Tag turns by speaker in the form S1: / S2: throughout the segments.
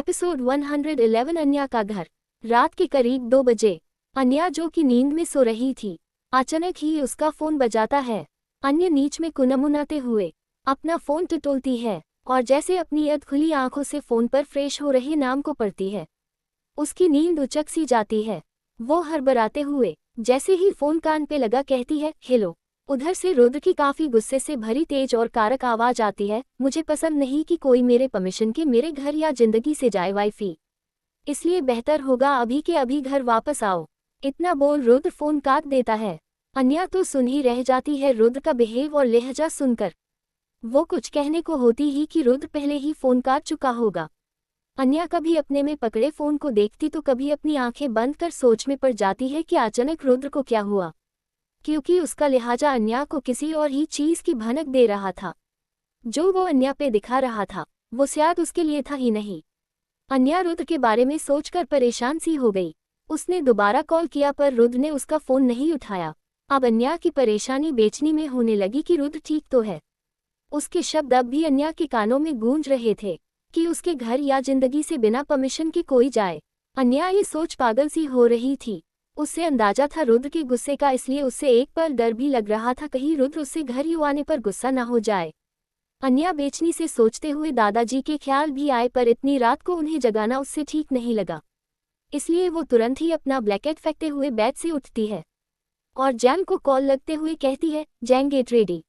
S1: Episode 111 अन्या का घर। रात के करीब 2 बजे अन्या, जो कि नींद में सो रही थी, अचानक ही उसका फोन बजाता है। अन्या नीच में कुनमुनाते हुए अपना फोन टटोलती है और जैसे अपनी अधखुली आंखों से फोन पर फ्रेश हो रहे नाम को पढ़ती है, उसकी नींद उचक सी जाती है। वो हड़बड़ाते हुए जैसे ही फोन कान पे लगा कहती है, हेलो। उधर से रुद्र की काफी गुस्से से भरी तेज और कारक आवाज आती है, मुझे पसंद नहीं कि कोई मेरे परमिशन के मेरे घर या जिंदगी से जाए वाइफी, इसलिए बेहतर होगा अभी के अभी घर वापस आओ। इतना बोल रुद्र फोन काट देता है। अन्या तो सुन ही रह जाती है रुद्र का बिहेव और लहजा सुनकर। वो कुछ कहने को होती ही कि रुद्र पहले ही फोन काट चुका होगा। अन्या कभी अपने में पकड़े फोन को देखती तो कभी अपनी आंखें बंद कर सोच में पड़ जाती है कि अचानक रुद्र को क्या हुआ, क्योंकि उसका लिहाजा अन्या को किसी और ही चीज की भनक दे रहा था। जो वो अन्या पे दिखा रहा था वो शायद उसके लिए था ही नहीं। अन्या रुद्र के बारे में सोचकर परेशान सी हो गई। उसने दोबारा कॉल किया पर रुद्र ने उसका फोन नहीं उठाया। अब अन्या की परेशानी बेचनी में होने लगी कि रुद्र ठीक तो है। उसके शब्द अब भी अन्या के कानों में गूंज रहे थे कि उसके घर या जिंदगी से बिना परमिशन के कोई जाए। अन्या ये सोच पागल सी हो रही थी। उससे अंदाजा था रुद्र के गुस्से का, इसलिए उससे एक पल डर भी लग रहा था कहीं रुद्र उससे घर ही आने पर गुस्सा न हो जाए। अन्या बेचनी से सोचते हुए दादाजी के ख्याल भी आए, पर इतनी रात को उन्हें जगाना उससे ठीक नहीं लगा। इसलिए वो तुरंत ही अपना ब्लैकेट फेंकते हुए बेड से उठती है और जैन को कॉल लगते हुए कहती है, जैन गेट रेडी,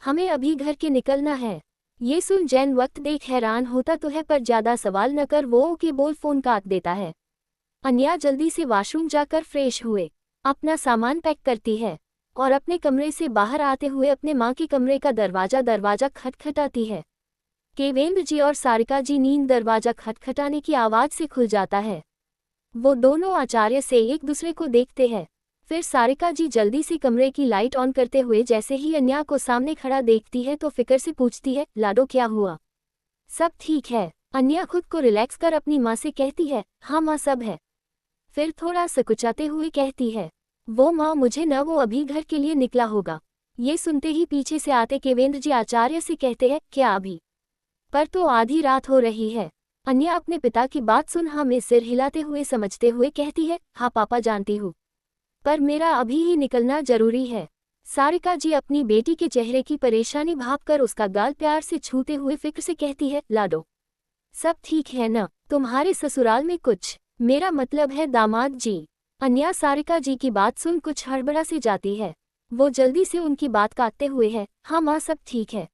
S1: हमें अभी घर के निकलना है। ये सुन जैन वक्त देख हैरान होता तो है, पर ज्यादा सवाल न कर वो ओके बोल फोन काट देता है। अन्या जल्दी से वॉशरूम जाकर फ्रेश हुए अपना सामान पैक करती है और अपने कमरे से बाहर आते हुए अपने माँ के कमरे का दरवाजा खटखटाती है। केवेंद्र जी और सारिका जी नींद दरवाजा खटखटाने की आवाज से खुल जाता है। वो दोनों आचार्य से एक दूसरे को देखते हैं। फिर सारिका जी जल्दी से कमरे की लाइट ऑन करते हुए जैसे ही अन्या को सामने खड़ा देखती है तो फिक्र से पूछती है, लाडो क्या हुआ, सब ठीक है? अन्या खुद को रिलैक्स कर अपनी माँ से कहती है, हाँ माँ सब है। फिर थोड़ा सकुचाते हुए कहती है, वो माँ मुझे न वो अभी घर के लिए निकला होगा। ये सुनते ही पीछे से आते केवेंद्र जी आचार्य से कहते हैं, क्या अभी? पर तो आधी रात हो रही है। अन्या अपने पिता की बात सुन हाँ में सिर हिलाते हुए समझते हुए कहती है, हाँ पापा जानती हूँ, पर मेरा अभी ही निकलना जरूरी है। सारिका जी अपनी बेटी के चेहरे की परेशानी भांपकर उसका गाल प्यार से छूते हुए फिक्र से कहती है, लाडो सब ठीक है न? तुम्हारे ससुराल में कुछ, मेरा मतलब है दामाद जी। अन्या सारिका जी की बात सुन कुछ हड़बड़ा से जाती है। वो जल्दी से उनकी बात काटते हुए है, हाँ माँ सब ठीक है,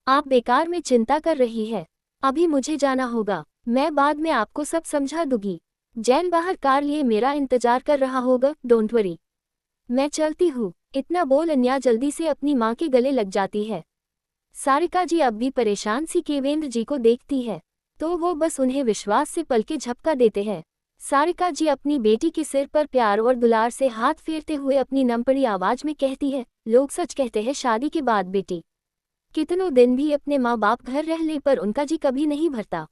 S1: आप बेकार में चिंता कर रही है, अभी मुझे जाना होगा, मैं बाद में आपको सब समझा दूंगी। जैन बाहर कार लिए मेरा इंतजार कर रहा होगा, डोंट वरी, मैं चलती हूँ। इतना बोल अन्या जल्दी से अपनी माँ के गले लग जाती है। सारिका जी अब भी परेशान सी केवेंद्र जी को देखती है तो वो बस उन्हें विश्वास से पलके झपका देते हैं। सारिका जी अपनी बेटी के सिर पर प्यार और दुलार से हाथ फेरते हुए अपनी नमपड़ी आवाज में कहती है, लोग सच कहते हैं शादी के बाद बेटी कितनों दिन भी अपने माँ बाप घर रह ले पर उनका जी कभी नहीं भरता।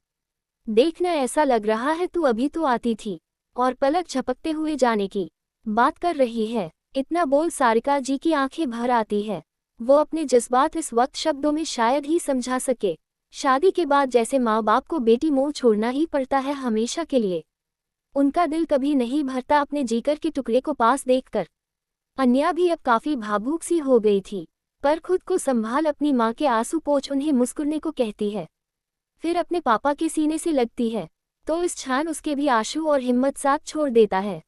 S1: देखना ऐसा लग रहा है तू अभी तो आती थी और पलक झपकते हुए जाने की बात कर रही है। इतना बोल सारिका जी की आंखें भर आती है। वो अपने जज्बात इस वक्त शब्दों में शायद ही समझा सके। शादी के बाद जैसे माँ बाप को बेटी मोह छोड़ना ही पड़ता है हमेशा के लिए, उनका दिल कभी नहीं भरता अपने जीकर के टुकड़े को पास देखकर। अन्या भी अब काफी भावुक सी हो गई थी, पर खुद को संभाल अपनी माँ के आंसू पोंछ उन्हें मुस्कुराने को कहती है। फिर अपने पापा के सीने से लगती है तो इस क्षण उसके भी आंसू और हिम्मत साथ छोड़ देता है।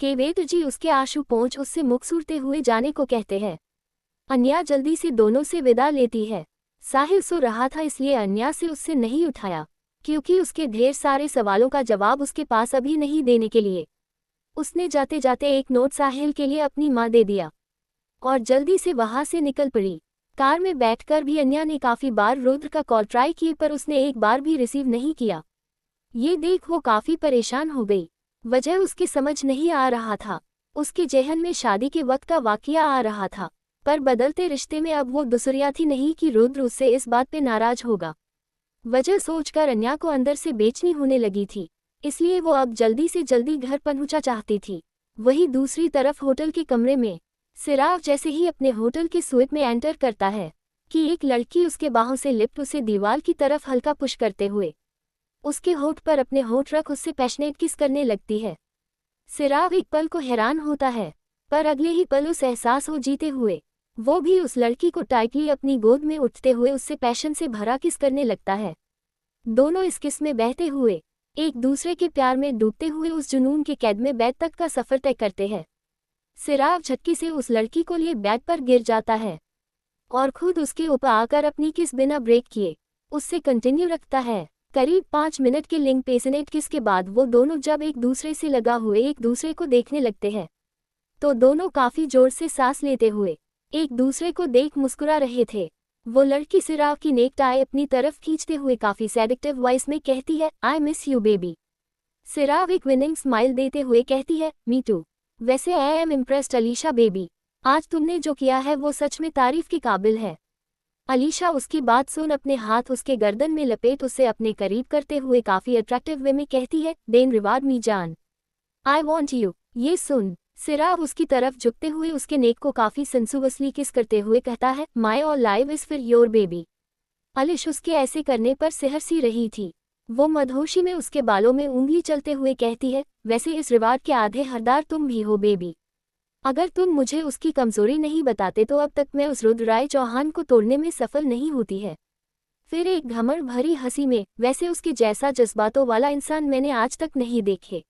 S1: केवेंद्र जी उसके आंसू पोंछ उससे मुख सुरते हुए जाने को कहते हैं। अन्या जल्दी से दोनों से विदा लेती है। साहिल सो रहा था इसलिए अन्या से उससे नहीं उठाया, क्योंकि उसके ढेर सारे सवालों का जवाब उसके पास अभी नहीं देने के लिए उसने जाते जाते एक नोट साहिल के लिए अपनी माँ दे दिया और जल्दी से वहां से निकल पड़ी। कार में बैठकर भी अन्या ने काफी बार रुद्र का कॉल ट्राई किए पर उसने एक बार भी रिसीव नहीं किया। ये देख वो काफी परेशान हो गई। वजह उसके समझ नहीं आ रहा था। उसके जहन में शादी के वक्त का वाकया आ रहा था, पर बदलते रिश्ते में अब वो दुसरिया थी नहीं कि रुद्र उससे इस बात पे नाराज होगा। वजह सोचकर अन्या को अंदर से बेचैनी होने लगी थी, इसलिए वो अब जल्दी से जल्दी घर पहुंचना चाहती थी। वहीं दूसरी तरफ होटल के कमरे में सिराज जैसे ही अपने होटल के स्वीट में एंटर करता है कि एक लड़की उसके बाहों से लिप्ट उसे दीवार की तरफ हल्का पुश करते हुए उसके होठ पर अपने होठ रख उससे पैशनेट किस करने लगती है। सिराग एक पल को हैरान होता है, पर अगले ही पल उस एहसास हो जीते हुए वो भी उस लड़की को टाइटली अपनी गोद में उठते हुए उससे पैशन से भरा किस करने लगता है। दोनों इस किस में बहते हुए, एक दूसरे के प्यार में डूबते हुए उस जुनून के कैद में बेड तक का सफ़र तय करते हैं। सिराग झटके से उस लड़की को लिए बेड पर गिर जाता है और खुद उसके ऊपर आकर अपनी किस बिना ब्रेक किए उससे कंटिन्यू रखता है। करीब 5 मिनट के लिंक पेशनेट किस के बाद वो दोनों जब एक दूसरे से लगा हुए एक दूसरे को देखने लगते हैं तो दोनों काफ़ी जोर से सांस लेते हुए एक दूसरे को देख मुस्कुरा रहे थे। वो लड़की सिराग की नेक टाई अपनी तरफ खींचते हुए काफ़ी सेडक्टिव वॉइस में कहती है, आई मिस यू बेबी। सिराग एक विनिंग स्माइल देते हुए कहती है, मी टू। वैसे I am impressed Alisha baby, आज तुमने जो किया है वो सच में तारीफ के काबिल है। अलीशा उसकी बात सुन अपने हाथ उसके गर्दन में लपेट उसे अपने करीब करते हुए काफ़ी अट्रैक्टिव वे में कहती है, देन रिवार्ड मी जान, आई वॉन्ट यू। ये सुन सिराग उसकी तरफ झुकते हुए उसके नेक को काफ़ी सेंसुअसली किस करते हुए कहता है, माई ऑल लाइव इज़ फिर योर बेबी। अलिश उसके ऐसे करने पर सिहर सी रही थी। वो मदहोशी में उसके बालों में उंगली चलते हुए कहती है, वैसे इस रिवार्ड के आधे हकदार तुम भी हो बेबी। अगर तुम मुझे उसकी कमजोरी नहीं बताते तो अब तक मैं उस रुद्रराय चौहान को तोड़ने में सफल नहीं होती है। फिर एक घमंड भरी हंसी में, वैसे उसके जैसा जज्बातों वाला इंसान मैंने आज तक नहीं देखे।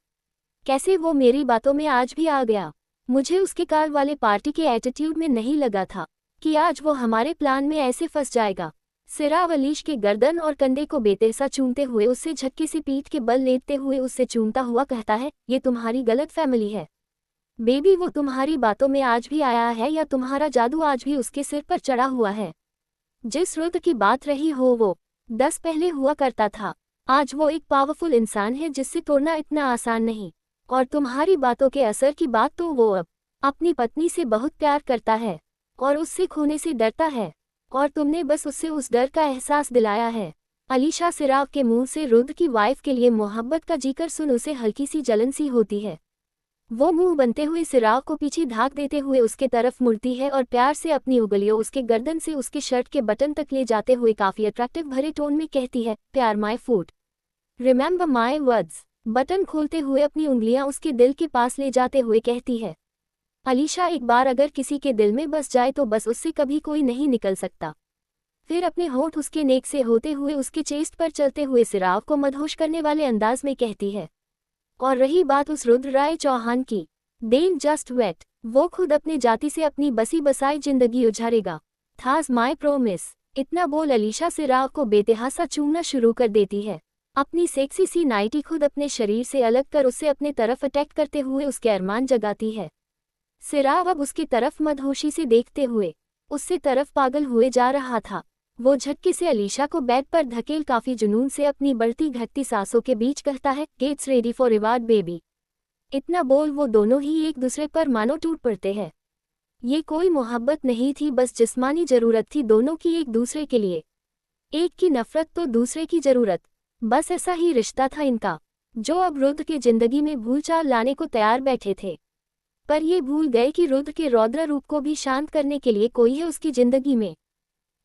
S1: कैसे वो मेरी बातों में आज भी आ गया। मुझे उसके कार वाले पार्टी के एटीट्यूड में नहीं लगा था कि आज वो हमारे प्लान में ऐसे फंस जाएगा। सिराग अलीश के गर्दन और कंधे को बेतरसा चूमते हुए उससे झटके से पीठ के बल लेटते हुए उससे चूमता हुआ कहता है, ये तुम्हारी गलत फैमिली है बेबी। वो तुम्हारी बातों में आज भी आया है या तुम्हारा जादू आज भी उसके सिर पर चढ़ा हुआ है। जिस रुद्र की बात रही हो वो 10 पहले हुआ करता था। आज वो एक पावरफुल इंसान है जिससे तोड़ना इतना आसान नहीं। और तुम्हारी बातों के असर की बात तो वो अब अपनी पत्नी से बहुत प्यार करता है और उससे खोने से डरता है और तुमने बस उससे उस डर का एहसास दिलाया है। अलीशा सिराग के मुंह से रुद्र की वाइफ के लिए मोहब्बत का जिक्र सुन उसे हल्की सी जलन सी होती है। वो मुंह बनते हुए सिराग को पीछे धाक देते हुए उसके तरफ मुड़ती है और प्यार से अपनी उंगलियों उसके गर्दन से उसके शर्ट के बटन तक ले जाते हुए काफ़ी अट्रैक्टिव भरे टोन में कहती है, प्यार my foot, remember my words. Button खोलते हुए अपनी उंगलियां उसके दिल के पास ले जाते हुए कहती है। अलीशा एक बार अगर किसी के दिल में बस जाए तो बस उससे कभी कोई नहीं निकल सकता। फिर अपने होंठ उसके नेक से होते हुए उसके चेस्ट पर चलते हुए सिराग को मदहोश करने वाले अंदाज में कहती है, और रही बात उस रुद्रराय चौहान की, देन जस्ट वेट, वो खुद अपने जाति से अपनी बसी बसाई जिंदगी उजारेगा, थाज माय प्रोमिस। इतना बोल अलीशा सिराग को बेतहासा चूमना शुरू कर देती है। अपनी सेक्सी सी नाइटी खुद अपने शरीर से अलग कर उससे अपने तरफ अटैक करते हुए उसके अरमान जगाती है। सिराग अब उसकी तरफ मदहोशी से देखते हुए उससे तरफ पागल हुए जा रहा था। वो झटके से अलीशा को बेड पर धकेल काफ़ी जुनून से अपनी बढ़ती घटती सांसों के बीच कहता है, gets ready for reward baby. इतना बोल वो दोनों ही एक दूसरे पर मानो टूट पड़ते हैं। ये कोई मोहब्बत नहीं थी, बस जिस्मानी ज़रूरत थी दोनों की एक दूसरे के लिए। एक की नफरत तो दूसरे की ज़रूरत, बस ऐसा ही रिश्ता था इनका, जो अब रुद्र के जिंदगी में भूलचाल लाने को तैयार बैठे थे। पर ये भूल गए कि रुद्र के रौद्र रूप को भी शांत करने के लिए कोई है उसकी जिंदगी में।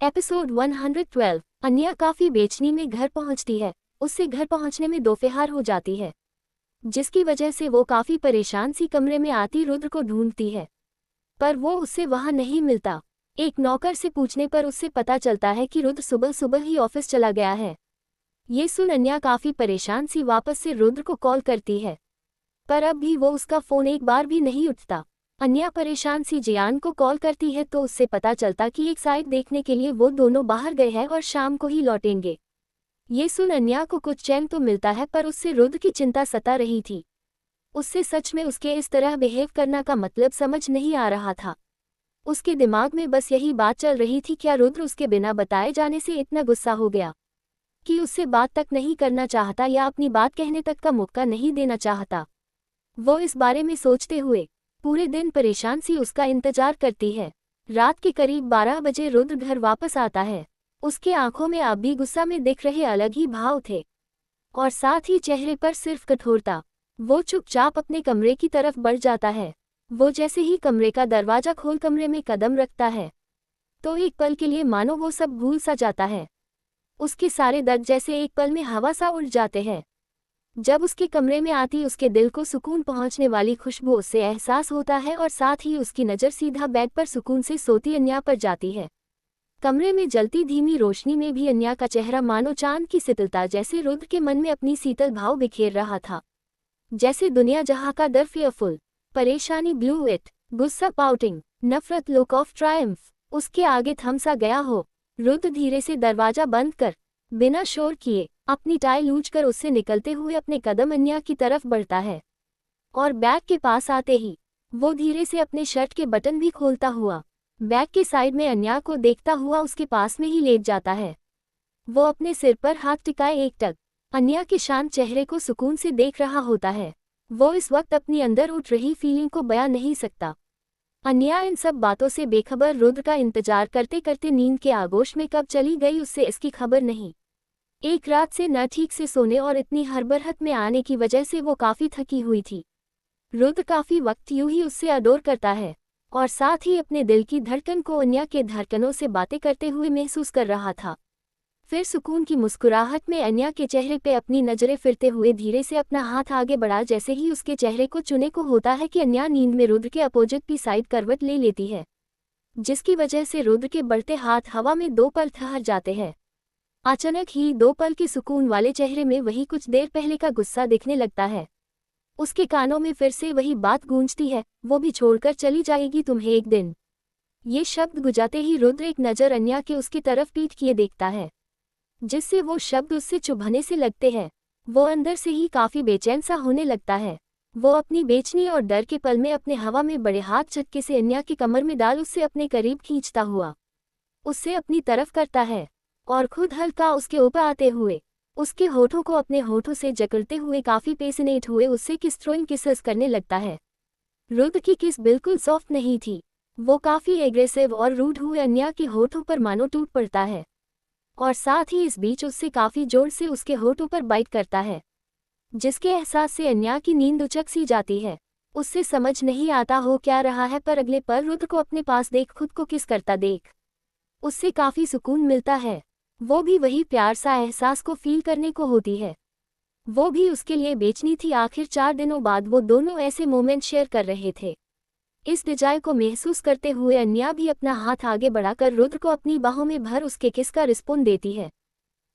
S1: एपिसोड 112। अन्या काफ़ी बेचैनी में घर पहुंचती है। उससे घर पहुंचने में दोपहर हो जाती है, जिसकी वजह से वो काफ़ी परेशान सी कमरे में आती रुद्र को ढूंढती है, पर वो उससे वहां नहीं मिलता। एक नौकर से पूछने पर उससे पता चलता है कि रुद्र सुबह सुबह ही ऑफिस चला गया है। ये सुन अन्या काफ़ी परेशान सी वापस से रुद्र को कॉल करती है, पर अब भी वो उसका फ़ोन एक बार भी नहीं उठता। अन्या परेशान सी जियान को कॉल करती है तो उससे पता चलता कि एक साइट देखने के लिए वो दोनों बाहर गए हैं और शाम को ही लौटेंगे। ये सुन अन्या को कुछ चैन तो मिलता है, पर उससे रुद्र की चिंता सता रही थी। उससे सच में उसके इस तरह बिहेव करना का मतलब समझ नहीं आ रहा था। उसके दिमाग में बस यही बात चल रही थी, क्या रुद्र उसके बिना बताए जाने से इतना गुस्सा हो गया कि उससे बात तक नहीं करना चाहता या अपनी बात कहने तक का मौका नहीं देना चाहता। वो इस बारे में सोचते हुए पूरे दिन परेशान सी उसका इंतजार करती है। रात के करीब 12 बजे रुद्र घर वापस आता है। उसके आंखों में अब भी गुस्सा में दिख रहे अलग ही भाव थे और साथ ही चेहरे पर सिर्फ कठोरता। वो चुपचाप अपने कमरे की तरफ बढ़ जाता है। वो जैसे ही कमरे का दरवाजा खोल कमरे में कदम रखता है तो एक पल के लिए मानो वो सब भूल सा जाता है। उसके सारे दर्द जैसे एक पल में हवा सा उड़ जाते हैं। जब उसके कमरे में आती उसके दिल को सुकून पहुंचने वाली खुशबू उससे एहसास होता है और साथ ही उसकी नज़र सीधा बेड पर सुकून से सोती अन्या पर जाती है। कमरे में जलती धीमी रोशनी में भी अन्या का चेहरा मानो चांद की शीतलता जैसे रुद्र के मन में अपनी शीतल भाव बिखेर रहा था। जैसे दुनिया जहां का डर फियरफुल, परेशानी ब्लू इट, गुस्सा पाउटिंग, नफरत लुक ऑफ ट्रायम्फ उसके आगे थम सा गया हो। रुद्र धीरे से दरवाजा बंद कर बिना शोर किए अपनी टाई लूच कर उससे निकलते हुए अपने कदम अन्या की तरफ बढ़ता है और बैग के पास आते ही वो धीरे से अपने शर्ट के बटन भी खोलता हुआ बैग के साइड में अन्या को देखता हुआ उसके पास में ही लेट जाता है। वो अपने सिर पर हाथ टिकाए एकटक अन्या के शांत चेहरे को सुकून से देख रहा होता है। वो इस वक्त अपनी अंदर उठ रही फीलिंग को बयां नहीं सकता। अन्या इन सब बातों से बेखबर रुद्र का इंतजार करते करते नींद के आगोश में कब चली गई उससे इसकी खबर नहीं। एक रात से न ठीक से सोने और इतनी हड़बड़ाहट में आने की वजह से वो काफ़ी थकी हुई थी। रुद्र काफ़ी वक्त यूं ही उससे अडोर करता है और साथ ही अपने दिल की धड़कन को अन्या के धड़कनों से बातें करते हुए महसूस कर रहा था। फिर सुकून की मुस्कुराहट में अन्या के चेहरे पे अपनी नज़रें फिरते हुए धीरे से अपना हाथ आगे बढ़ा। जैसे ही उसके चेहरे को चुने को होता है कि अन्या नींद में रुद्र के अपोजिट की साइड करवट ले लेती है, जिसकी वजह से रुद्र के बढ़ते हाथ हवा में 2 पल ठहर जाते हैं। अचानक ही 2 पल के सुकून वाले चेहरे में वही कुछ देर पहले का गुस्सा दिखने लगता है। उसके कानों में फिर से वही बात गूंजती है, वो भी छोड़कर चली जाएगी तुम्हें एक दिन। ये शब्द गुजाते ही रुद्र एक नज़र अन्या के उसकी तरफ पीठ किए देखता है, जिससे वो शब्द उससे चुभने से लगते हैं। वो अंदर से ही काफ़ी बेचैन सा होने लगता है। वो अपनी बेचैनी और डर के पल में अपने हवा में बड़े हाथ झटके से अन्या की कमर में डाल उससे अपने करीब खींचता हुआ उससे अपनी तरफ करता है और खुद हल्का उसके ऊपर आते हुए उसके होठों को अपने होठों से जकड़ते हुए काफ़ी पैशनेट हुए उससे किस थ्रोइंग किसेस करने लगता है। रुद्र की किस बिल्कुल सॉफ्ट नहीं थी, वो काफ़ी एग्रेसिव और रूड हुए अन्या के होठों पर मानो टूट पड़ता है और साथ ही इस बीच उससे काफ़ी जोर से उसके होठों पर बाइट करता है, जिसके एहसास से अन्या की नींद उचक सी जाती है। उससे समझ नहीं आता हो क्या रहा है, पर अगले पल रुद्र को अपने पास देख खुद को किस करता देख उससे काफ़ी सुकून मिलता है। वो भी वही प्यार सा एहसास को फील करने को होती है। वो भी उसके लिए बेचनी थी। आखिर 4 दिनों बाद वो दोनों ऐसे मोमेंट शेयर कर रहे थे। इस डिजायर को महसूस करते हुए अन्या भी अपना हाथ आगे बढ़ाकर रुद्र को अपनी बाहों में भर उसके किस का रिस्पॉन्स देती है।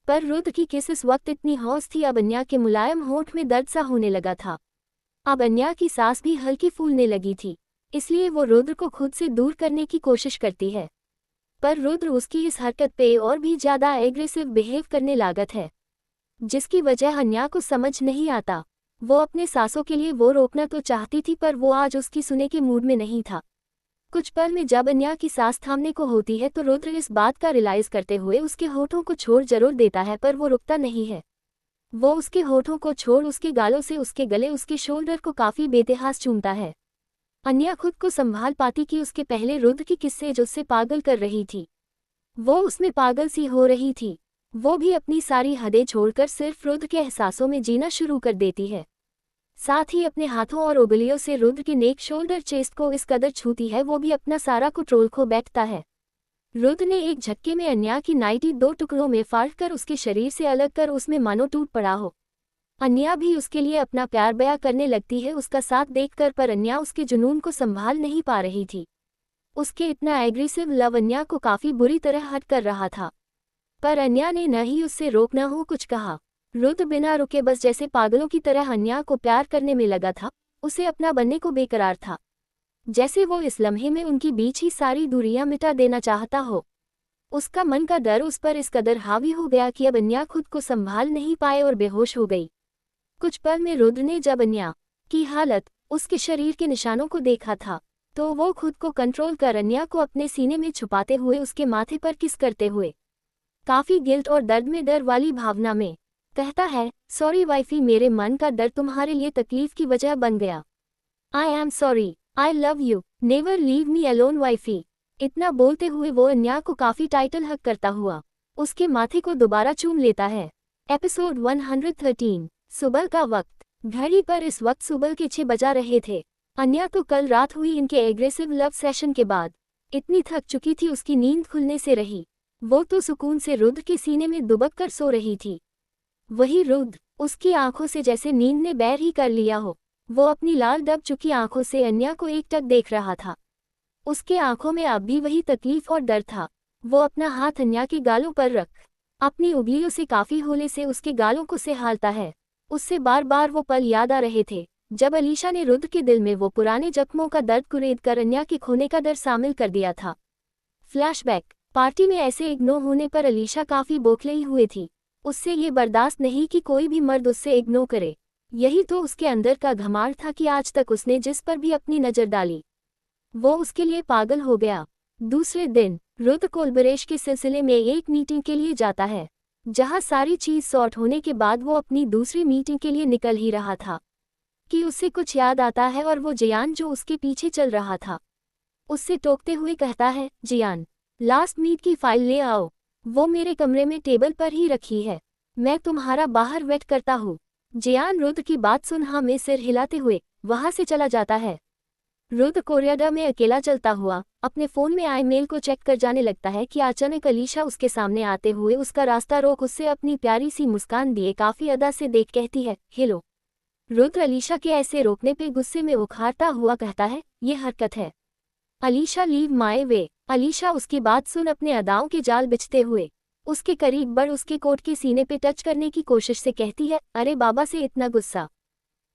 S1: पर रुद्र की किस इस वक्त इतनी हौस थी, अब अन्या के मुलायम होंठ में दर्द सा होने लगा था। अब अन्या की सांस भी हल्की फूलने लगी थी, इसलिए वो रुद्र को खुद से दूर करने की कोशिश करती है। पर रुद्र उसकी इस हरकत पे और भी ज़्यादा एग्रेसिव बिहेव करने लागत है, जिसकी वजह अन्या को समझ नहीं आता। वो अपने सांसों के लिए वो रोकना तो चाहती थी, पर वो आज उसकी सुने के मूड में नहीं था। कुछ पल में जब अन्या की सांस थामने को होती है तो रुद्र इस बात का रियलाइज करते हुए उसके होठों को छोड़ जरूर देता है, पर वो रुकता नहीं है। वो उसके होठों को छोड़ उसके गालों से उसके गले, उसके शोल्डर को काफ़ी बेतहास चूमता है। अन्या खुद को संभाल पाती कि उसके पहले रुद्र की किस्से जो उससे पागल कर रही थी, वो उसमें पागल सी हो रही थी। वो भी अपनी सारी हदें छोड़कर सिर्फ रुद्र के एहसासों में जीना शुरू कर देती है। साथ ही अपने हाथों और उंगलियों से रुद्र की नेक, शोल्डर, चेस्ट को इस कदर छूती है, वो भी अपना सारा कंट्रोल खो बैठता है। रुद्र ने एक झटके में अन्या की नाइटी 2 टुकड़ों में फाड़ कर उसके शरीर से अलग कर उसमें मानो टूट पड़ा हो। अन्या भी उसके लिए अपना प्यार बयां करने लगती है उसका साथ देखकर, पर अन्या उसके जुनून को संभाल नहीं पा रही थी। उसके इतना एग्रेसिव लव अन्या को काफ़ी बुरी तरह हर्ट कर रहा था, पर अन्या ने न ही उससे रोक न हो कुछ कहा। रुद्र बिना रुके बस जैसे पागलों की तरह अन्या को प्यार करने में लगा था, उसे अपना बनने को बेकरार था, जैसे वो इस लम्हे में उनकी बीच ही सारी दूरियां मिटा देना चाहता हो। उसका मन का डर उस पर इस कदर हावी हो गया कि अब अन्या खुद को संभाल नहीं पाए और बेहोश हो गई। कुछ पल में रुद्र ने जब अन्या की हालत, उसके शरीर के निशानों को देखा था, तो वो खुद को कंट्रोल कर अन्या को अपने सीने में छुपाते हुए उसके माथे पर किस करते हुए काफ़ी गिल्ट और दर्द में डर वाली भावना में कहता है, सॉरी वाइफी, मेरे मन का डर तुम्हारे लिए तकलीफ की वजह बन गया। I am sorry, I love you, never leave me alone wifey. इतना बोलते हुए वो अन्या को काफ़ी टाइटल हक करता हुआ उसके माथे को दोबारा चूम लेता है। एपिसोड 113। सुबह का वक्त। घड़ी पर इस वक्त सुबह के 6 बजा रहे थे। अन्या तो कल रात हुई इनके एग्रेसिव लव सेशन के बाद इतनी थक चुकी थी, उसकी नींद खुलने से रही। वो तो सुकून से रुद्र के सीने में दुबक कर सो रही थी। वही रुद्र, उसकी आंखों से जैसे नींद ने बैर ही कर लिया हो। वो अपनी लाल दब चुकी आंखों से अन्या को एकटक देख रहा था। उसके आंखों में अब भी वही तकलीफ और डर था। वो अपना हाथ अन्या के गालों पर रख अपनी उंगलियों से काफी होले से उसके गालों को सिहालता है। उससे बार बार वो पल याद आ रहे थे जब अलीशा ने रुद्र के दिल में वो पुराने जख्मों का दर्द कुरेद कर अन्या के खोने का डर शामिल कर दिया था। फ्लैशबैक, पार्टी में ऐसे इग्नोर होने पर अलीशा काफी बौखलाई हुई थी। उससे ये बर्दाश्त नहीं कि कोई भी मर्द उससे इग्नोर करे। यही तो उसके अंदर का घमाड़ था कि आज तक उसने जिस पर भी अपनी नज़र डाली वो उसके लिए पागल हो गया। दूसरे दिन रुद्र कोलबरेश के सिलसिले में एक मीटिंग के लिए जाता है, जहां सारी चीज सॉर्ट होने के बाद वो अपनी दूसरी मीटिंग के लिए निकल ही रहा था कि उससे कुछ याद आता है और वो जियान जो उसके पीछे चल रहा था उससे टोकते हुए कहता है, जियान, लास्ट मीट की फाइल ले आओ। वो मेरे कमरे में टेबल पर ही रखी है, मैं तुम्हारा बाहर वेट करता हूँ। जियान रुद्र की बात सुन हाँ में सिर हिलाते हुए वहां से चला जाता है। रुद्र कोरियाडा में अकेला चलता हुआ अपने फोन में आए मेल को चेक कर जाने लगता है कि अचानक अलीशा उसके सामने आते हुए उसका रास्ता रोक उससे अपनी प्यारी सी मुस्कान दिए काफी अदा से देख कहती है, हेलो। रुद्र अलीशा के ऐसे रोकने पे गुस्से में उखाड़ता हुआ कहता है, ये हरकत है। Alisha, leave my way. Alisha उसकी बात सुन अपने अदाओं के जाल बिछते हुए उसके करीब बढ़ उसके कोट के सीने पे टच करने की कोशिश से कहती है, अरे बाबा से इतना गुस्सा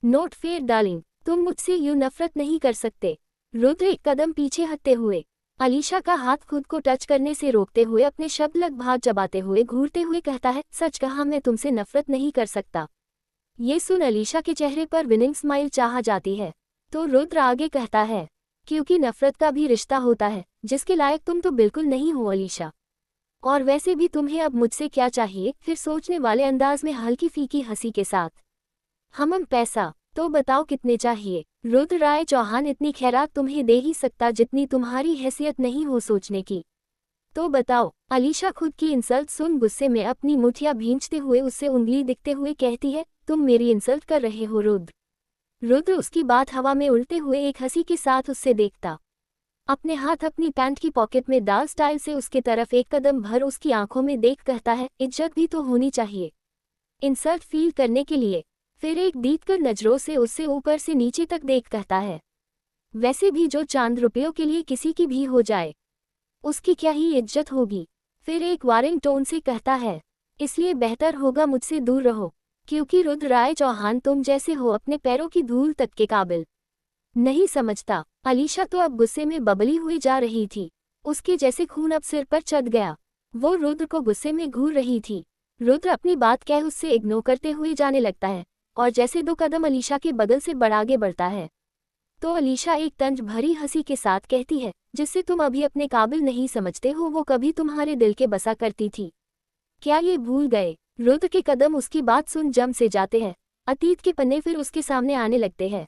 S1: नोट फेयर डार्लिंग, तुम मुझसे यूं नफरत नहीं कर सकते। रुद्र एक कदम पीछे हटते हुए अलीशा का हाथ खुद को टच करने से रोकते हुए अपने शब्द लगभग चबाते हुए घूरते हुए कहता है, सच कहा, मैं तुमसे नफरत नहीं कर सकता। ये सुन अलीशा के चेहरे पर विनिंग स्माइल चाह जाती है तो रुद्र आगे कहता है, क्योंकि नफरत का भी रिश्ता होता है जिसके लायक तुम तो बिल्कुल नहीं हो अलीशा। और वैसे भी तुम्हें अब मुझसे क्या चाहिए? फिर सोचने वाले अंदाज में हल्की फीकी हंसी के साथ, हम पैसा तो बताओ कितने चाहिए? रुद्र राय चौहान, इतनी खैरात तुम्हें दे ही सकता जितनी तुम्हारी हैसियत नहीं हो सोचने की। तो बताओ। अलीशा खुद की इंसल्ट सुन गुस्से में अपनी मुठियां भींचते हुए उससे उंगली दिखते हुए कहती है, तुम मेरी इंसल्ट कर रहे हो रुद्र। रुद्र उसकी बात हवा में उड़ते हुए एक हंसी के साथ उससे देखता, अपने हाथ अपनी पैंट की पॉकेट में डाल स्टाइल से उसके तरफ एक कदम भर उसकी आंखों में देख कहता है, इज्जत भी तो होनी चाहिए इंसल्ट फील करने के लिए। फिर एक दीदकर नजरों से उससे ऊपर से नीचे तक देख कहता है, वैसे भी जो चांद रुपयों के लिए किसी की भी हो जाए उसकी क्या ही इज्जत होगी। फिर एक वारिंग टोन से कहता है, इसलिए बेहतर होगा मुझसे दूर रहो, क्योंकि रुद्र राय चौहान तुम जैसे हो अपने पैरों की धूल तक के काबिल नहीं समझता। अलीशा तो अब गुस्से में बबली हुई जा रही थी, उसके जैसे खून अब सिर पर चढ़ गया। वो रुद्र को गुस्से में घूर रही थी। रुद्र अपनी बात कह उससे इग्नोर करते हुए जाने लगता है और जैसे 2 कदम अलीशा के बगल से बढ़ आगे बढ़ता है तो अलीशा एक तंज भरी हंसी के साथ कहती है, जिससे तुम अभी अपने काबिल नहीं समझते हो वो कभी तुम्हारे दिल के बसा करती थी, क्या ये भूल गए? रुद्र के कदम उसकी बात सुन जम से जाते हैं। अतीत के पन्ने फिर उसके सामने आने लगते हैं।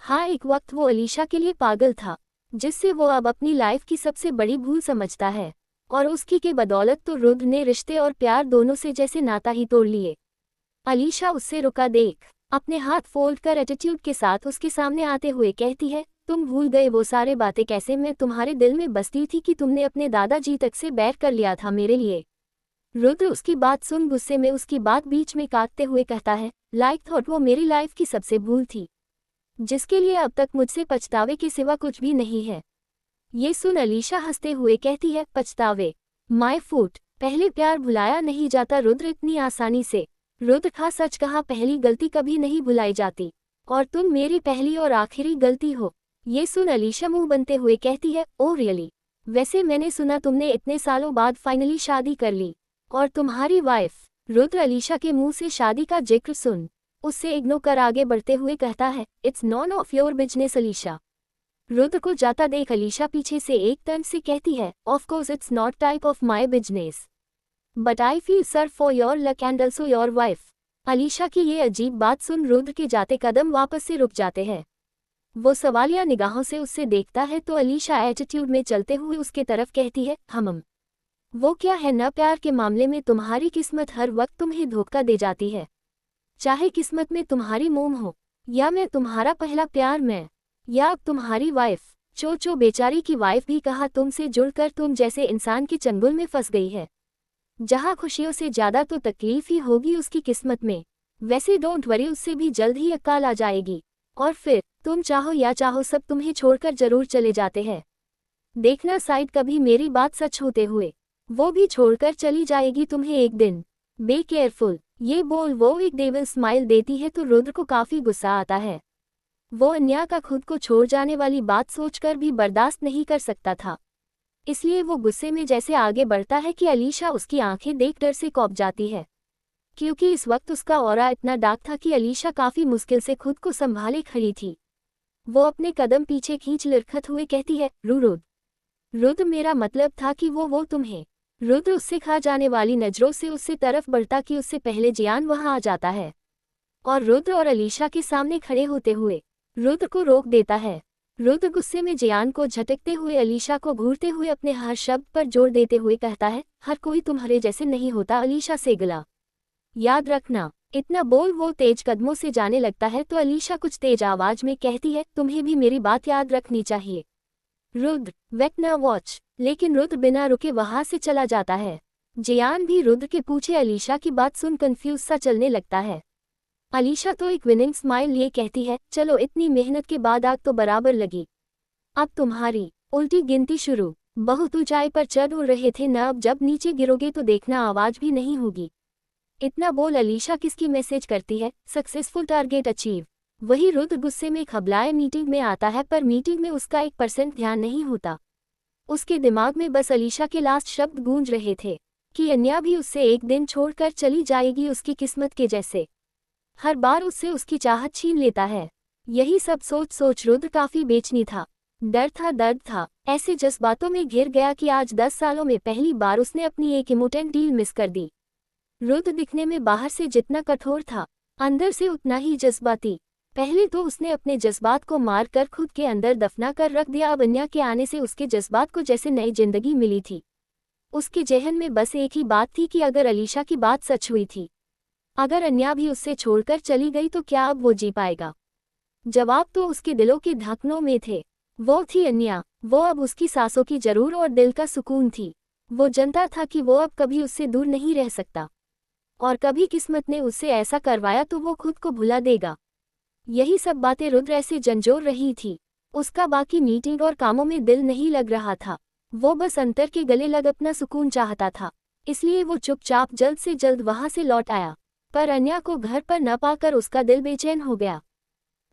S1: हाँ, एक वक्त वो अलीशा के लिए पागल था, जिससे वो अब अपनी लाइफ की सबसे बड़ी भूल समझता है, और उसकी के बदौलत तो रुद्र ने रिश्ते और प्यार दोनों से जैसे नाता ही तोड़ लिए। अलीशा उससे रुका देख अपने हाथ फोल्ड कर एटीट्यूड के साथ उसके सामने आते हुए कहती है, तुम भूल गए वो सारे बातें कैसे मैं तुम्हारे दिल में बसती थी कि तुमने अपने दादाजी तक से बैर कर लिया था मेरे लिए। रुद्र उसकी बात सुन गुस्से में उसकी बात बीच में काटते हुए कहता है, लाइक थॉट वो मेरी लाइफ की सबसे भूल थी, जिसके लिए अब तक मुझसे पछतावे के सिवा कुछ भी नहीं है। ये सुन अलीशा हंसते हुए कहती है, पछतावे? माय फूट, पहले प्यार भुलाया नहीं जाता रुद्र इतनी आसानी से। रुद्र खा सच कहा, पहली गलती कभी नहीं भुलाई जाती, और तुम मेरी पहली और आखिरी गलती हो। ये सुन अलीशा मुंह बनते हुए कहती है, ओ रियली? वैसे मैंने सुना तुमने इतने सालों बाद फाइनली शादी कर ली, और तुम्हारी वाइफ? रुद्र अलीशा के मुंह से शादी का जिक्र सुन उससे इग्नोर कर आगे बढ़ते हुए कहता है, it's none of your business Alisha. Rudra को जाता देख अलीशा पीछे से एक टर्न से कहती है, of course it's not type of my business, but I feel sir for your luck and also your wife. Alisha की ये अजीब बात सुन रुद्र के जाते कदम वापस से रुक जाते हैं। वो सवालिया निगाहों से उससे देखता है तो अलीशा एटीट्यूड में चलते हुए उसके तरफ कहती है, हम वो क्या है न, प्यार के मामले में तुम्हारी किस्मत हर वक्त तुम्हें धोखा दे जाती है, चाहे किस्मत में तुम्हारी मोम हो, या मैं तुम्हारा पहला प्यार, मैं या अब तुम्हारी वाइफ। चो बेचारी की वाइफ भी कहा तुमसे जुड़कर तुम जैसे इंसान के चंगुल में फंस गई है, जहाँ खुशियों से ज्यादा तो तकलीफ ही होगी उसकी किस्मत में। वैसे डोंट वरी, उससे भी जल्द ही अकाल आ जाएगी, और फिर तुम चाहो या चाहो सब तुम्हें छोड़कर जरूर चले जाते हैं। देखना साइड कभी मेरी बात सच होते हुए, वो भी छोड़कर चली जाएगी तुम्हें एक दिन। Be careful. ये बोल वो एक डेविल स्माइल देती है तो रुद्र को काफी गुस्सा आता है। वो अन्या का खुद को छोड़ जाने वाली बात सोचकर भी बर्दाश्त नहीं कर सकता था, इसलिए वो गुस्से में जैसे आगे बढ़ता है कि अलीशा उसकी आंखें देख डर से कौंप जाती है, क्योंकि इस वक्त उसका ऑरा इतना डार्क था कि अलीशा काफी मुश्किल से खुद को संभाले खड़ी थी। वो अपने कदम पीछे खींच लुढ़कत हुए कहती है, रुद्र मेरा मतलब था कि वो तुम्हें। रुद्र उससे खा जाने वाली नजरों से उससे तरफ बढ़ता कि उससे पहले जियान वहां आ जाता है और रुद्र और अलीशा के सामने खड़े होते हुए रुद्र को रोक देता है। रुद्र गुस्से में जियान को झटकते हुए अलीशा को घूरते हुए अपने हर शब्द पर जोर देते हुए कहता है, हर कोई तुम्हारे जैसे नहीं होता अलीशा सेगला, याद रखना। इतना बोल वो तेज कदमों से जाने लगता है तो अलीशा कुछ तेज आवाज में कहती है, तुम्हें भी मेरी बात याद रखनी चाहिए रुद्र, वेक न वॉच। लेकिन रुद्र बिना रुके वहां से चला जाता है। जियान भी रुद्र के पूछे अलीशा की बात सुन कंफ्यूज सा चलने लगता है। अलीशा तो एक विनिंग स्माइल लिए कहती है, चलो इतनी मेहनत के बाद आग तो बराबर लगी, अब तुम्हारी उल्टी गिनती शुरू। बहुत ऊंचाई पर चढ़ उड़ रहे थे न, अब जब नीचे गिरोगे तो देखना आवाज भी नहीं होगी। इतना बोल अलीशा किसकी मैसेज करती है, सक्सेसफुल टारगेट अचीव। वही रुद्र गुस्से में खबलाए मीटिंग में आता है, पर मीटिंग में उसका 1% ध्यान नहीं होता। उसके दिमाग में बस अलीशा के लास्ट शब्द गूंज रहे थे कि अन्या भी उससे एक दिन छोड़कर चली जाएगी उसकी किस्मत के जैसे। हर बार उससे उसकी चाहत छीन लेता है। यही सब सोच सोच रुद्र काफी बेचैनी था, दर्द था। ऐसे जज्बातों में घिर गया कि आज 10 सालों में पहली बार उसने अपनी एक इम्पोर्टेंट डील मिस कर दी। रुद्र दिखने में बाहर से जितना कठोर था, अंदर से उतना ही जज्बाती। पहले तो उसने अपने जज्बात को मार कर खुद के अंदर दफना कर रख दिया, अब अन्या के आने से उसके जज्बात को जैसे नई जिंदगी मिली थी। उसके जहन में बस एक ही बात थी कि अगर अलीशा की बात सच हुई थी, अगर अन्या भी उससे छोड़कर चली गई तो क्या अब वो जी पाएगा? जवाब तो उसके दिलों के धड़कनों में थे। वो थी अन्या, वो अब उसकी सांसों की जरूर और दिल का सुकून थी। वो जानता था कि वो अब कभी उससे दूर नहीं रह सकता, और कभी किस्मत ने उससे ऐसा करवाया तो वो खुद को भुला देगा। यही सब बातें रुद्र ऐसे झंझोर रही थी। उसका बाकी मीटिंग और कामों में दिल नहीं लग रहा था। वो बस अंतर के गले लग अपना सुकून चाहता था, इसलिए वो चुपचाप जल्द से जल्द वहां से लौट आया। पर अन्या को घर पर न पाकर उसका दिल बेचैन हो गया।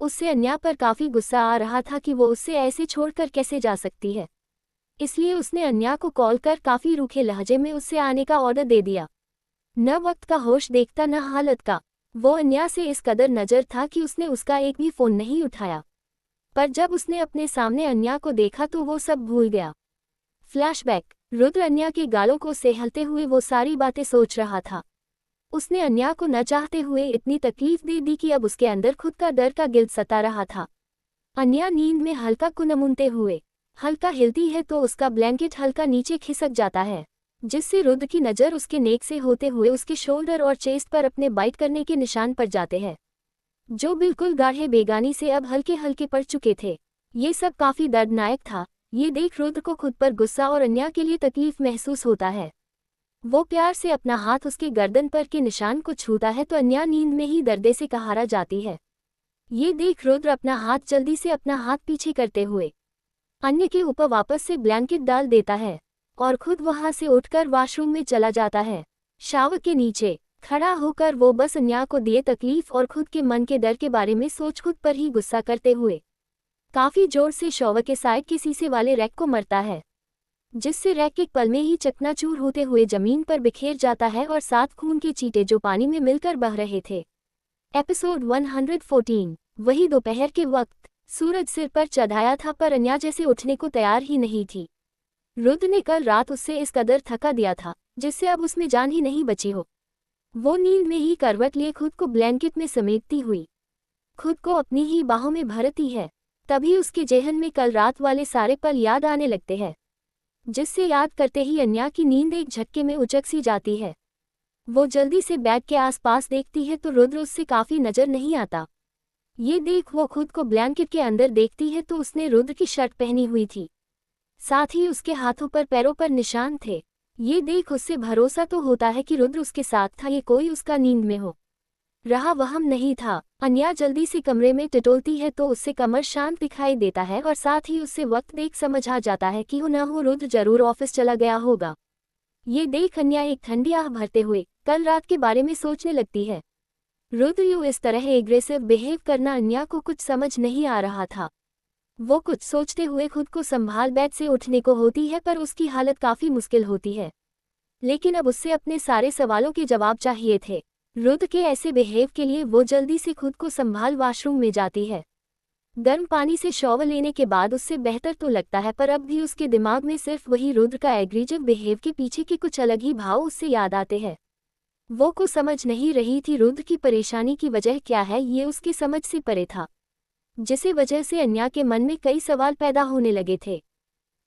S1: उससे अन्या पर काफी गुस्सा आ रहा था कि वो उससे ऐसे छोड़कर कैसे जा सकती है। इसलिए उसने अन्या को कॉल कर काफी रूखे लहजे में उससे आने का ऑर्डर दे दिया। न वक्त का होश देखता न हालत का। वो अन्या से इस कदर नजर था कि उसने उसका एक भी फोन नहीं उठाया। पर जब उसने अपने सामने अन्या को देखा तो वो सब भूल गया। फ्लैशबैक। रुद्र अन्या के गालों को सहलते हुए वो सारी बातें सोच रहा था। उसने अन्या को न चाहते हुए इतनी तकलीफ दे दी कि अब उसके अंदर खुद का डर का गिल्ट सता रहा था। अन्या नींद में हल्का कुनमुनते हुए हल्का हिलती है तो उसका ब्लैंकेट हल्का नीचे खिसक जाता है, जिससे रुद्र की नज़र उसके नेक से होते हुए उसके शोल्डर और चेस्ट पर अपने बाइट करने के निशान पड़ जाते हैं, जो बिल्कुल गाढ़े बेगानी से अब हल्के हल्के पड़ चुके थे। ये सब काफी दर्दनाक था। ये देख रुद्र को खुद पर गुस्सा और अन्या के लिए तकलीफ महसूस होता है। वो प्यार से अपना हाथ उसके गर्दन पर के निशान को छूता है तो अन्या नींद में ही दर्दे से कहारा जाती है। ये देख रुद्र अपना हाथ जल्दी से अपना हाथ पीछे करते हुए अन्य के ऊपर वापस से ब्लैंकेट डाल देता है और खुद वहां से उठकर वॉशरूम में चला जाता है। शावर के नीचे खड़ा होकर वो बस अन्या को दिए तकलीफ और खुद के मन के डर के बारे में सोच खुद पर ही गुस्सा करते हुए काफी जोर से शॉवर के साइड के शीशे वाले रैक को मरता है, जिससे रैक एक पल में ही चकनाचूर होते हुए जमीन पर बिखेर जाता है और 7 खून के चींटे जो पानी में मिलकर बह रहे थे। एपिसोड 114। वही दोपहर के वक्त सूरज सिर पर चढ़ाया था पर अन्या जैसे उठने को तैयार ही नहीं थी। रुद्र ने कल रात उससे इस कदर थका दिया था जिससे अब उसमें जान ही नहीं बची हो। वो नींद में ही करवट लिए खुद को ब्लैंकेट में समेटती हुई खुद को अपनी ही बाहों में भरती है। तभी उसके जेहन में कल रात वाले सारे पल याद आने लगते हैं, जिससे याद करते ही अन्या की नींद एक झटके में उचक सी जाती है। वो जल्दी से बेड के आसपास देखती है तो रुद्र उससे काफी नजर नहीं आता। ये देख वो खुद को ब्लैंकेट के अंदर देखती है तो उसने रुद्र की शर्ट पहनी हुई थी। साथ ही उसके हाथों पर पैरों पर निशान थे। ये देख उससे भरोसा तो होता है कि रुद्र उसके साथ था, ये कोई उसका नींद में हो रहा वहम नहीं था। अन्या जल्दी से कमरे में टिटोलती है तो उससे कमर शांत दिखाई देता है और साथ ही उससे वक्त देख समझ आ जाता है कि हो न हो रुद्र जरूर ऑफिस चला गया होगा। ये देख अन्या एक ठंडी आह भरते हुए कल रात के बारे में सोचने लगती है। रुद्र यूं इस तरह एग्रेसिव बिहेव करना अन्या को कुछ समझ नहीं आ रहा था। वो कुछ सोचते हुए खुद को संभाल बेड से उठने को होती है पर उसकी हालत काफी मुश्किल होती है। लेकिन अब उससे अपने सारे सवालों के जवाब चाहिए थे। रुद्र के ऐसे बिहेव के लिए वो जल्दी से खुद को संभाल वॉशरूम में जाती है। गर्म पानी से शॉवर लेने के बाद उससे बेहतर तो लगता है पर अब भी उसके दिमाग में सिर्फ वही रुद्र का एग्रेसिव बिहेव के पीछे के कुछ अलग ही भाव उससे याद आते हैं। वो को समझ नहीं रही थी रुद्र की परेशानी की वजह क्या है, ये उसकी समझ से परे था, जिसे वजह से अन्या के मन में कई सवाल पैदा होने लगे थे,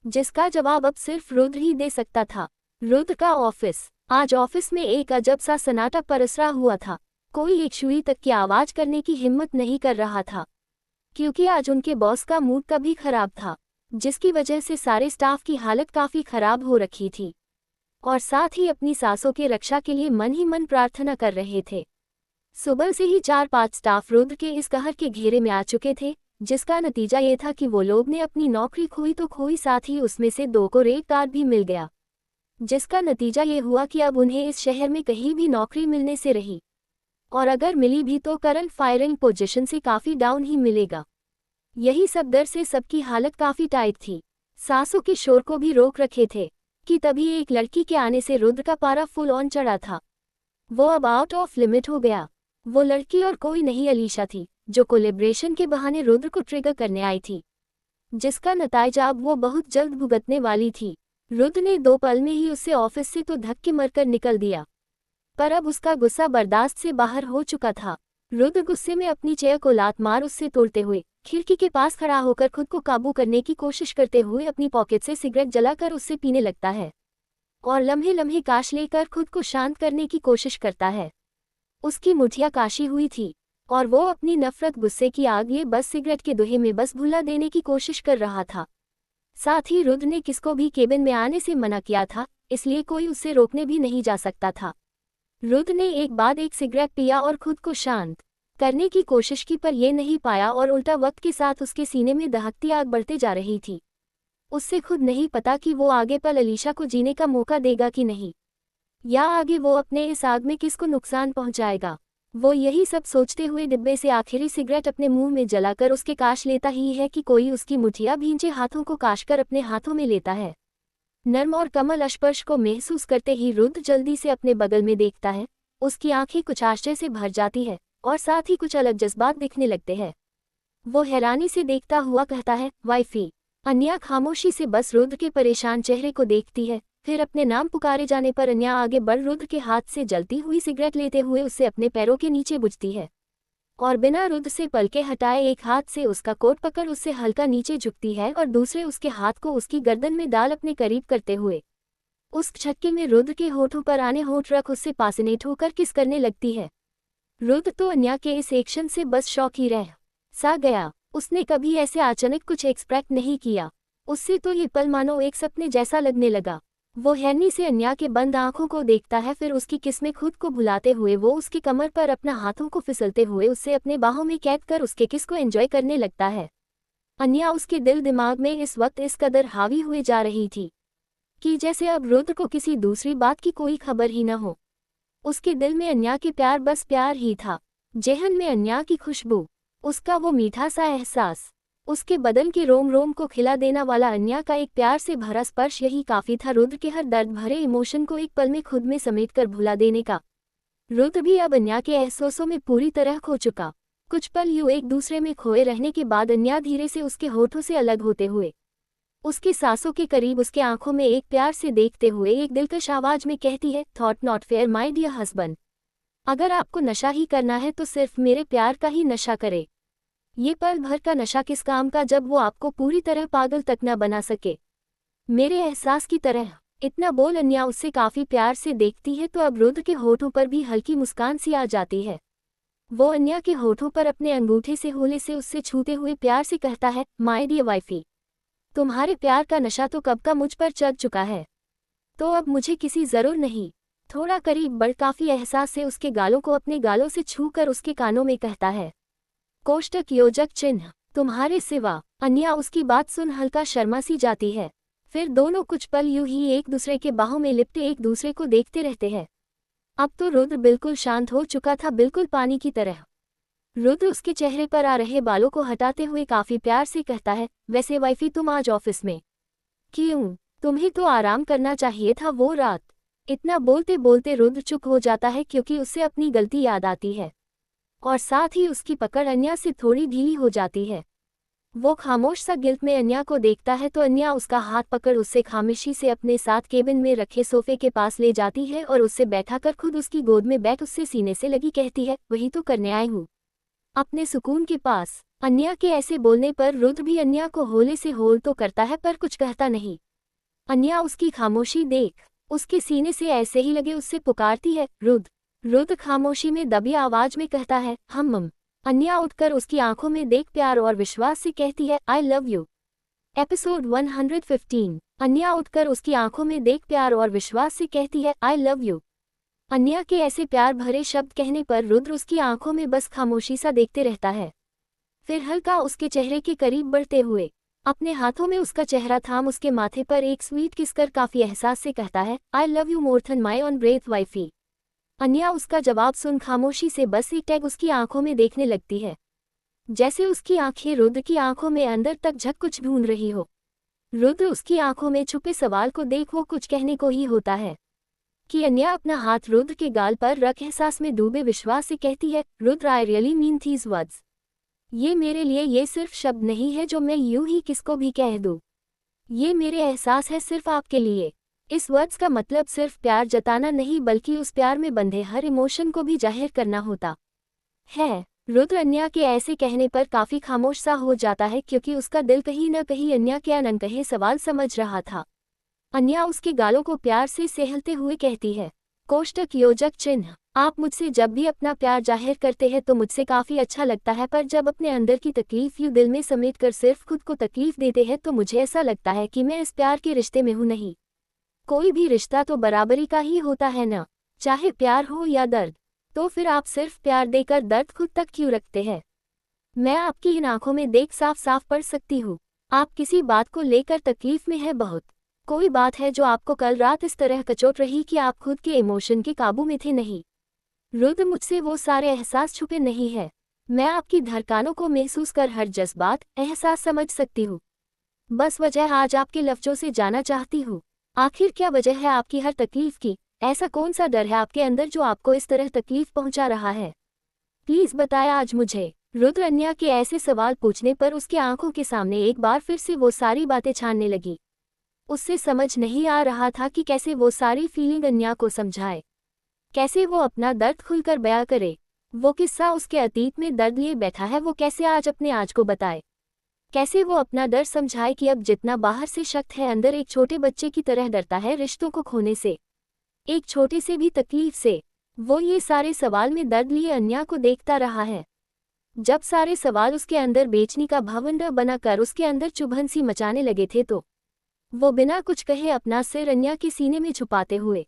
S1: जिसका जवाब अब सिर्फ रुद्र ही दे सकता था। रुद्र का ऑफिस। आज ऑफिस में एक अजब सा सन्नाटा पसरा हुआ था। कोई एक सुई तक की आवाज करने की हिम्मत नहीं कर रहा था, क्योंकि आज उनके बॉस का मूड कभी खराब था, जिसकी वजह से सारे स्टाफ की हालत काफी खराब हो रखी थी और साथ ही अपनी सांसों के रक्षा के लिए मन ही मन प्रार्थना कर रहे थे। सुबह से ही 4-5 स्टाफ रुद्र के इस कहर के घेरे में आ चुके थे, जिसका नतीजा ये था कि वो लोग ने अपनी नौकरी खोई तो खोई, साथ ही उसमें से 2 को रेड कार्ड भी मिल गया, जिसका नतीजा ये हुआ कि अब उन्हें इस शहर में कहीं भी नौकरी मिलने से रही, और अगर मिली भी तो करंट फायरिंग पोजीशन से काफी डाउन ही मिलेगा। यही सब डर से सबकी हालत काफी टाइट थी। सांसों के शोर को भी रोक रखे थे कि तभी एक लड़की के आने से रुद्र का पारा फुल ऑन चढ़ा था। वो अब आउट ऑफ लिमिट हो गया। वो लड़की और कोई नहीं अलीशा थी, जो कोलेब्रेशन के बहाने रुद्र को ट्रिगर करने आई थी, जिसका नतीजा अब वो बहुत जल्द भुगतने वाली थी। रुद्र ने 2 पल में ही उससे ऑफिस से तो धक्के मारकर निकल दिया, पर अब उसका गुस्सा बर्दाश्त से बाहर हो चुका था। रुद्र गुस्से में अपनी चेयर को लात मार उससे तोड़ते हुए खिड़की के पास खड़ा होकर खुद को काबू करने की कोशिश करते हुए अपनी पॉकेट से सिगरेट जलाकर उससे पीने लगता है और लम्हे लम्हे काश लेकर खुद को शांत करने की कोशिश करता है। उसकी मुठिया काशी हुई थी और वो अपनी नफरत गुस्से की आग ये बस सिगरेट के दोहे में बस भुला देने की कोशिश कर रहा था। साथ ही रुद्र ने किसको भी केबिन में आने से मना किया था, इसलिए कोई उसे रोकने भी नहीं जा सकता था। रुद्र ने एक बाद एक सिगरेट पिया और खुद को शांत करने की कोशिश की, पर यह नहीं पाया और उल्टा वक्त के साथ उसके सीने में दहकती आग बढ़ते जा रही थी। उससे खुद नहीं पता कि वो आगे पल अलीशा को जीने का मौका देगा कि नहीं, या आगे वो अपने इस आग में किसको नुकसान पहुंचाएगा। वो यही सब सोचते हुए डिब्बे से आखिरी सिगरेट अपने मुंह में जलाकर उसके काश लेता ही है कि कोई उसकी मुठिया भींचे हाथों को काशकर अपने हाथों में लेता है। नर्म और कमल स्पर्श को महसूस करते ही रुद्र जल्दी से अपने बगल में देखता है। उसकी आंखें कुछ आश्चर्य से भर जाती है और साथ ही कुछ अलग जज्बात दिखने लगते हैं। वो हैरानी से देखता हुआ कहता है, वाइफी। अन्या खामोशी से बस रुद्र के परेशान चेहरे को देखती है, फिर अपने नाम पुकारे जाने पर अन्या आगे बढ़ रुद्र के हाथ से जलती हुई सिगरेट लेते हुए उससे अपने पैरों के नीचे बुझती है और बिना रुद्र से पलके हटाए एक हाथ से उसका कोट पकड़ उससे हल्का नीचे झुकती है और दूसरे उसके हाथ को उसकी गर्दन में डाल अपने करीब करते हुए उस झटके में रुद्र के होठों पर आने होठ रख उससे पासनेट होकर किस करने लगती है। रुद्र तो अन्या के इस एक्शन से बस शौक ही रह सा गया। उसने कभी ऐसे अचानक कुछ एक्सपेक्ट नहीं किया। उससे तो ये पल मानो एक सपने जैसा लगने लगा। वो हैरानी से अन्या के बंद आंखों को देखता है, फिर उसकी किस में खुद को भुलाते हुए वो उसकी कमर पर अपना हाथों को फिसलते हुए उससे अपने बाहों में कैद कर उसके किस को एंजॉय करने लगता है। अन्या उसके दिल दिमाग में इस वक्त इस कदर हावी हुए जा रही थी कि जैसे अब रुद्र को किसी दूसरी बात की कोई खबर ही न हो। उसके दिल में अन्या के प्यार बस प्यार ही था, जेहन में अन्या की खुशबू, उसका वो मीठा सा एहसास, उसके बदन के रोम रोम को खिला देना वाला अन्या का एक प्यार से भरा स्पर्श, यही काफी था रुद्र के हर दर्द भरे इमोशन को एक पल में खुद में समेटकर भुला देने का। रुद्र भी अब अन्या के एहसासों में पूरी तरह खो चुका। कुछ पल यूं एक दूसरे में खोए रहने के बाद अन्या धीरे से उसके होठों से अलग होते हुए उसके सांसों के करीब उसके आंखों में एक प्यार से देखते हुए एक दिलकश आवाज में कहती है, thought not fair my dear husband. अगर आपको नशा ही करना है तो सिर्फ मेरे प्यार का ही नशा करे। ये पल भर का नशा किस काम का जब वो आपको पूरी तरह पागल तक न बना सके, मेरे एहसास की तरह। इतना बोल अन्या उससे काफी प्यार से देखती है तो अब रुद्र के होठों पर भी हल्की मुस्कान सी आ जाती है। वो अन्या के होठों पर अपने अंगूठे से होले से उससे छूते हुए प्यार से कहता है, माय डियर वाइफी, तुम्हारे प्यार का नशा तो कब का मुझ पर चढ़ चुका है, तो अब मुझे किसी जरूर नहीं। थोड़ा करीब बढ़ काफी एहसास से उसके गालों को अपने गालों से छू कर उसके कानों में कहता है, कोष्टक योजक चिन्ह, तुम्हारे सिवा। अन्या उसकी बात सुन हल्का शर्मा सी जाती है। फिर दोनों कुछ पल यूं ही एक दूसरे के बाहों में लिपटे एक दूसरे को देखते रहते हैं। अब तो रुद्र बिल्कुल शांत हो चुका था, बिल्कुल पानी की तरह। रुद्र उसके चेहरे पर आ रहे बालों को हटाते हुए काफी प्यार से कहता है, वैसे वाइफी तुम आज ऑफिस में क्यों? तुम्हें तो आराम करना चाहिए था वो रात। इतना बोलते बोलते रुद्र चुप हो जाता है क्योंकि उससे अपनी गलती याद आती है और साथ ही उसकी पकड़ अन्या से थोड़ी ढीली हो जाती है। वो खामोश सा गिल्ट में अन्या को देखता है तो अन्या उसका हाथ पकड़ उससे खामोशी से अपने साथ केबिन में रखे सोफे के पास ले जाती है और उससे बैठाकर खुद उसकी गोद में बैठ उससे सीने से लगी कहती है, वही तो करने आई हूँ, अपने सुकून के पास। अन्या के ऐसे बोलने पर रुद्र भी अन्या को होले से होल तो करता है पर कुछ कहता नहीं। अन्या उसकी खामोशी देख उसके सीने से ऐसे ही लगे उससे पुकारती है, रुद्र। रुद्र खामोशी में दबी आवाज में कहता है, हम। अन्या उठकर उसकी आंखों में देख प्यार और विश्वास से कहती है, आई लव यू। एपिसोड 115। अन्या उठकर उसकी आंखों में देख प्यार और विश्वास से कहती है, आई लव यू। अन्या के ऐसे प्यार भरे शब्द कहने पर रुद्र उसकी आंखों में बस खामोशी सा देखते रहता है। फिर हल्का उसके चेहरे के करीब बढ़ते हुए अपने हाथों में उसका चेहरा थाम उसके माथे पर एक स्वीट किस कर काफी एहसास से कहता है, I love you more than my own breath wifey. Anya उसका जवाब सुन खामोशी से बस एक टैग उसकी आंखों में देखने लगती है, जैसे उसकी आंखें रुद्र की आंखों में अंदर तक झक कुछ ढूंढ रही हो। रुद्र उसकी आंखों में छुपे सवाल को देख वो कुछ कहने को ही होता है कि अन्या अपना हाथ रुद्र के गाल पर रख एहसास में डूबे विश्वास से कहती है, Rudra I really mean these words. ये मेरे लिए ये सिर्फ शब्द नहीं है जो मैं यूं ही किसको भी कह दूं। ये मेरे एहसास है सिर्फ आपके लिए। इस वर्ड्स का मतलब सिर्फ प्यार जताना नहीं बल्कि उस प्यार में बंधे हर इमोशन को भी जाहिर करना होता है। रुद्र अन्या के ऐसे कहने पर काफी खामोश सा हो जाता है क्योंकि उसका दिल कहीं न कहीं अन्या के अनकहे सवाल समझ रहा था। अन्या उसके गालों को प्यार से सहलते हुए कहती है, कोष्टक योजक चिन्ह, आप मुझसे जब भी अपना प्यार जाहिर करते हैं तो मुझसे काफी अच्छा लगता है, पर जब अपने अंदर की तकलीफ यूं दिल में समेट कर सिर्फ खुद को तकलीफ देते हैं तो मुझे ऐसा लगता है कि मैं इस प्यार के रिश्ते में हूं नहीं। कोई भी रिश्ता तो बराबरी का ही होता है ना, चाहे प्यार हो या दर्द। तो फिर आप सिर्फ प्यार देकर दर्द खुद तक क्यों रखते हैं? मैं आपकी इन आंखों में देख साफ साफ पढ़ सकती हूँ, आप किसी बात को लेकर तकलीफ में है बहुत। कोई बात है जो आपको कल रात इस तरह कचोट रही कि आप खुद के इमोशन के काबू में थे नहीं। रुद्र मुझसे वो सारे एहसास छुपे नहीं है। मैं आपकी धड़कनों को महसूस कर हर जज्बात एहसास समझ सकती हूँ। बस वजह आज आपके लफ्जों से जाना चाहती हूँ, आखिर क्या वजह है आपकी हर तकलीफ की? ऐसा कौन सा डर है आपके अंदर जो आपको इस तरह तकलीफ पहुंचा रहा है? प्लीज बताया आज मुझे। रुद्र अन्या के ऐसे सवाल पूछने पर उसकी आंखों के सामने एक बार फिर से वो सारी बातें छानने लगी। उससे समझ नहीं आ रहा था कि कैसे वो सारी फीलिंग अन्या को समझाए, कैसे वो अपना दर्द खुलकर बयां करे। वो किस्सा उसके अतीत में दर्द लिए बैठा है, वो कैसे आज अपने आज को बताए, कैसे वो अपना डर समझाए कि अब जितना बाहर से शक है अंदर एक छोटे बच्चे की तरह डरता है रिश्तों को खोने से, एक छोटे से भी तकलीफ से। वो ये सारे सवाल में दर्द लिए अन्या को देखता रहा है। जब सारे सवाल उसके अंदर बेचनी का भवंडर बनाकर उसके अंदर चुभन सी मचाने लगे थे तो वो बिना कुछ कहे अपना सिर अन्या के सीने में छुपाते हुए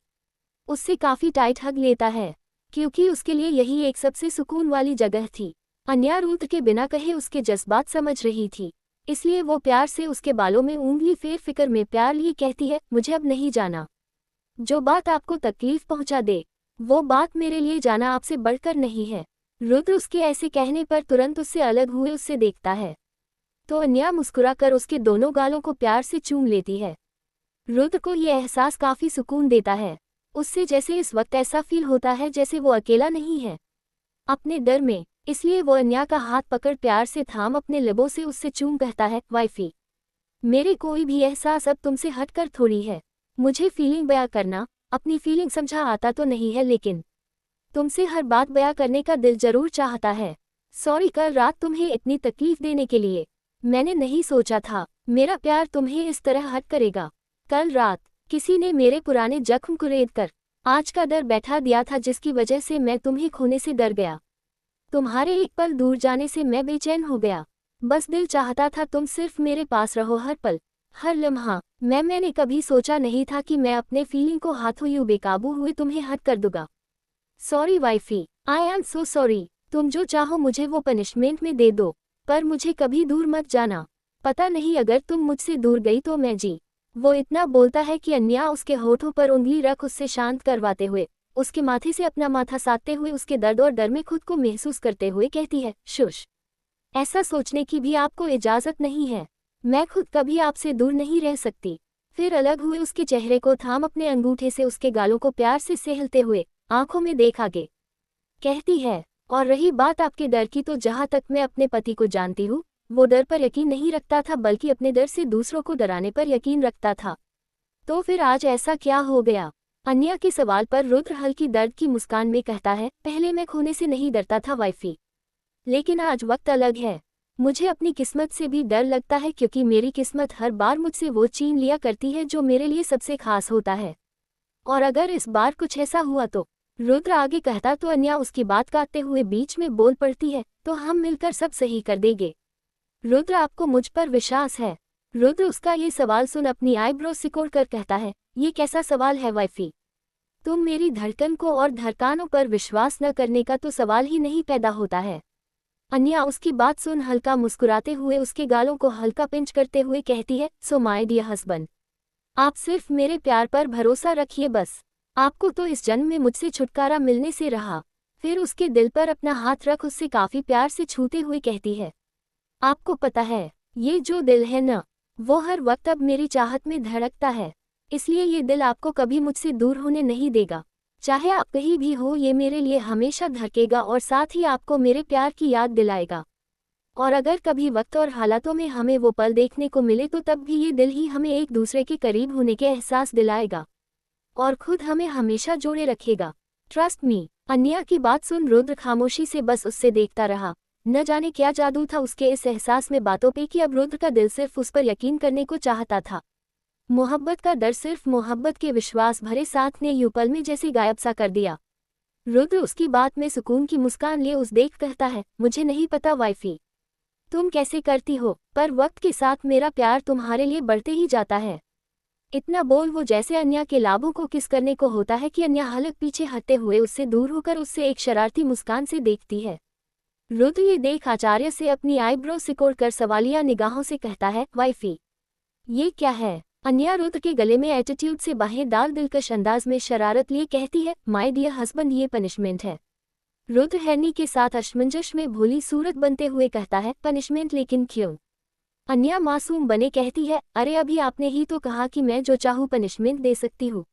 S1: उससे काफी टाइट हग लेता है, क्योंकि उसके लिए यही एक सबसे सुकून वाली जगह थी। अन्या रुद्र के बिना कहे उसके जज्बात समझ रही थी, इसलिए वो प्यार से उसके बालों में उंगली फेर फिक्र में प्यार लिए कहती है, मुझे अब नहीं जाना। जो बात आपको तकलीफ पहुंचा दे वो बात मेरे लिए जाना आपसे बढ़कर नहीं है। रुद्र उसके ऐसे कहने पर तुरंत उससे अलग हुए उससे देखता है तो अन्या मुस्कुराकर उसके दोनों गालों को प्यार से चूम लेती है। रुद्र को यह एहसास काफी सुकून देता है, उससे जैसे इस वक्त ऐसा फील होता है जैसे वो अकेला नहीं है अपने डर में। इसलिए वो अन्या का हाथ पकड़ प्यार से थाम अपने लबों से उससे चूम कहता है, वाइफी, मेरे कोई भी एहसास अब तुमसे हटकर थोड़ी है। मुझे फीलिंग बयां करना, अपनी फीलिंग समझा आता तो नहीं है, लेकिन तुमसे हर बात बयां करने का दिल जरूर चाहता है। सॉरी कल रात तुम्हें इतनी तकलीफ देने के लिए। मैंने नहीं सोचा था मेरा प्यार तुम्हें इस तरह हर्ट करेगा। कल रात किसी ने मेरे पुराने जख्म कुरेद कर आज का डर बैठा दिया था जिसकी वजह से मैं तुम्हें खोने से डर गया। तुम्हारे एक पल दूर जाने से मैं बेचैन हो गया। बस दिल चाहता था तुम सिर्फ मेरे पास रहो हर पल, हर लम्हा। मैंने कभी सोचा नहीं था कि मैं अपने फीलिंग को हाथों यूं बेकाबू हुए तुम्हें हद कर दूंगा। Sorry wifey, I am so sorry. तुम जो चाहो मुझे वो पनिशमेंट में दे दो, पर मुझे कभी दूर मत जाना। पता नहीं अगर तुम मुझसे दूर गई तो मैं जी। वो इतना बोलता है कि अन्या उसके होठों पर उंगली रख उससे शांत करवाते हुए, उसके माथे से अपना माथा साधते हुए, उसके दर्द और डर में खुद को महसूस करते हुए कहती है, शुश, ऐसा सोचने की भी आपको इजाजत नहीं है। मैं खुद कभी आपसे दूर नहीं रह सकती। फिर अलग हुए उसके चेहरे को थाम अपने अंगूठे से उसके गालों को प्यार से सहलते हुए आंखों में देख आगे कहती है, और रही बात आपके डर की, तो जहां तक मैं अपने पति को जानती हूँ, वो डर पर यकीन नहीं रखता था बल्कि अपने डर से दूसरों को डराने पर यकीन रखता था। तो फिर आज ऐसा क्या हो गया? अन्या के सवाल पर रुद्र हल्की दर्द की मुस्कान में कहता है, पहले मैं खोने से नहीं डरता था वाइफी, लेकिन आज वक्त अलग है। मुझे अपनी किस्मत से भी डर लगता है, क्योंकि मेरी किस्मत हर बार मुझसे वो छीन लिया करती है जो मेरे लिए सबसे खास होता है। और अगर इस बार कुछ ऐसा हुआ तो, रुद्र आगे कहता तो अन्या उसकी बात काटते हुए बीच में बोल पड़ती है, तो हम मिलकर सब सही कर देंगे। रुद्र, आपको मुझ पर विश्वास है? रुद्र उसका ये सवाल सुन अपनी आईब्रो सिकोड़ कर कहता है, ये कैसा सवाल है वाइफी? तुम मेरी धड़कन को और धड़कानों पर विश्वास न करने का तो सवाल ही नहीं पैदा होता है। अन्या उसकी बात सुन हल्का मुस्कुराते हुए उसके गालों को हल्का पिंच करते हुए कहती है, सो माय डियर हस्बैंड, आप सिर्फ मेरे प्यार पर भरोसा रखिए बस। आपको तो इस जन्म में मुझसे छुटकारा मिलने से रहा। फिर उसके दिल पर अपना हाथ रख उससे काफी प्यार से छूते हुए कहती है, आपको पता है, ये जो दिल है न, वो हर वक्त अब मेरी चाहत में धड़कता है। इसलिए ये दिल आपको कभी मुझसे दूर होने नहीं देगा। चाहे आप कहीं भी हो, ये मेरे लिए हमेशा धड़केगा और साथ ही आपको मेरे प्यार की याद दिलाएगा। और अगर कभी वक्त और हालातों में हमें वो पल देखने को मिले तो तब भी ये दिल ही हमें एक दूसरे के करीब होने के एहसास दिलाएगा और खुद हमें हमेशा जोड़े रखेगा। Trust me. अन्या की बात सुन रुद्र खामोशी से बस उससे देखता रहा। न जाने क्या जादू था उसके इस एहसास में, बातों पे, कि अब रुद्र का दिल सिर्फ उस पर यकीन करने को चाहता था। मोहब्बत का डर सिर्फ मोहब्बत के विश्वास भरे साथ ने यूं पल में जैसे गायब सा कर दिया। रुद्र उसकी बात में सुकून की मुस्कान लिए उस देख कहता है, मुझे नहीं पता वाइफी तुम कैसे करती हो, पर वक्त के साथ मेरा प्यार तुम्हारे लिए बढ़ते ही जाता है। इतना बोल वो जैसे अन्या के लाभों को किस करने को होता है कि अन्या हलक पीछे हटते हुए उससे दूर होकर उससे एक शरारती मुस्कान से देखती है। रुद्र ये देख आचार्य से अपनी आईब्रो सिकोड़कर सवालिया निगाहों से कहता है, वाइफी ये क्या है? अन्या रुद्र के गले में एटीट्यूड से बाहें डाल दिलकश अंदाज में शरारत लिए कहती है, माय डियर हस्बैंड ये पनिशमेंट है। रुद्र हैनी के साथ असमंजस में भोली सूरत बनते हुए कहता है, पनिशमेंट लेकिन क्यों? अन्या मासूम बने कहती है, अरे अभी आपने ही तो कहा कि मैं जो चाहूँ पनिशमेंट दे सकती हूँ।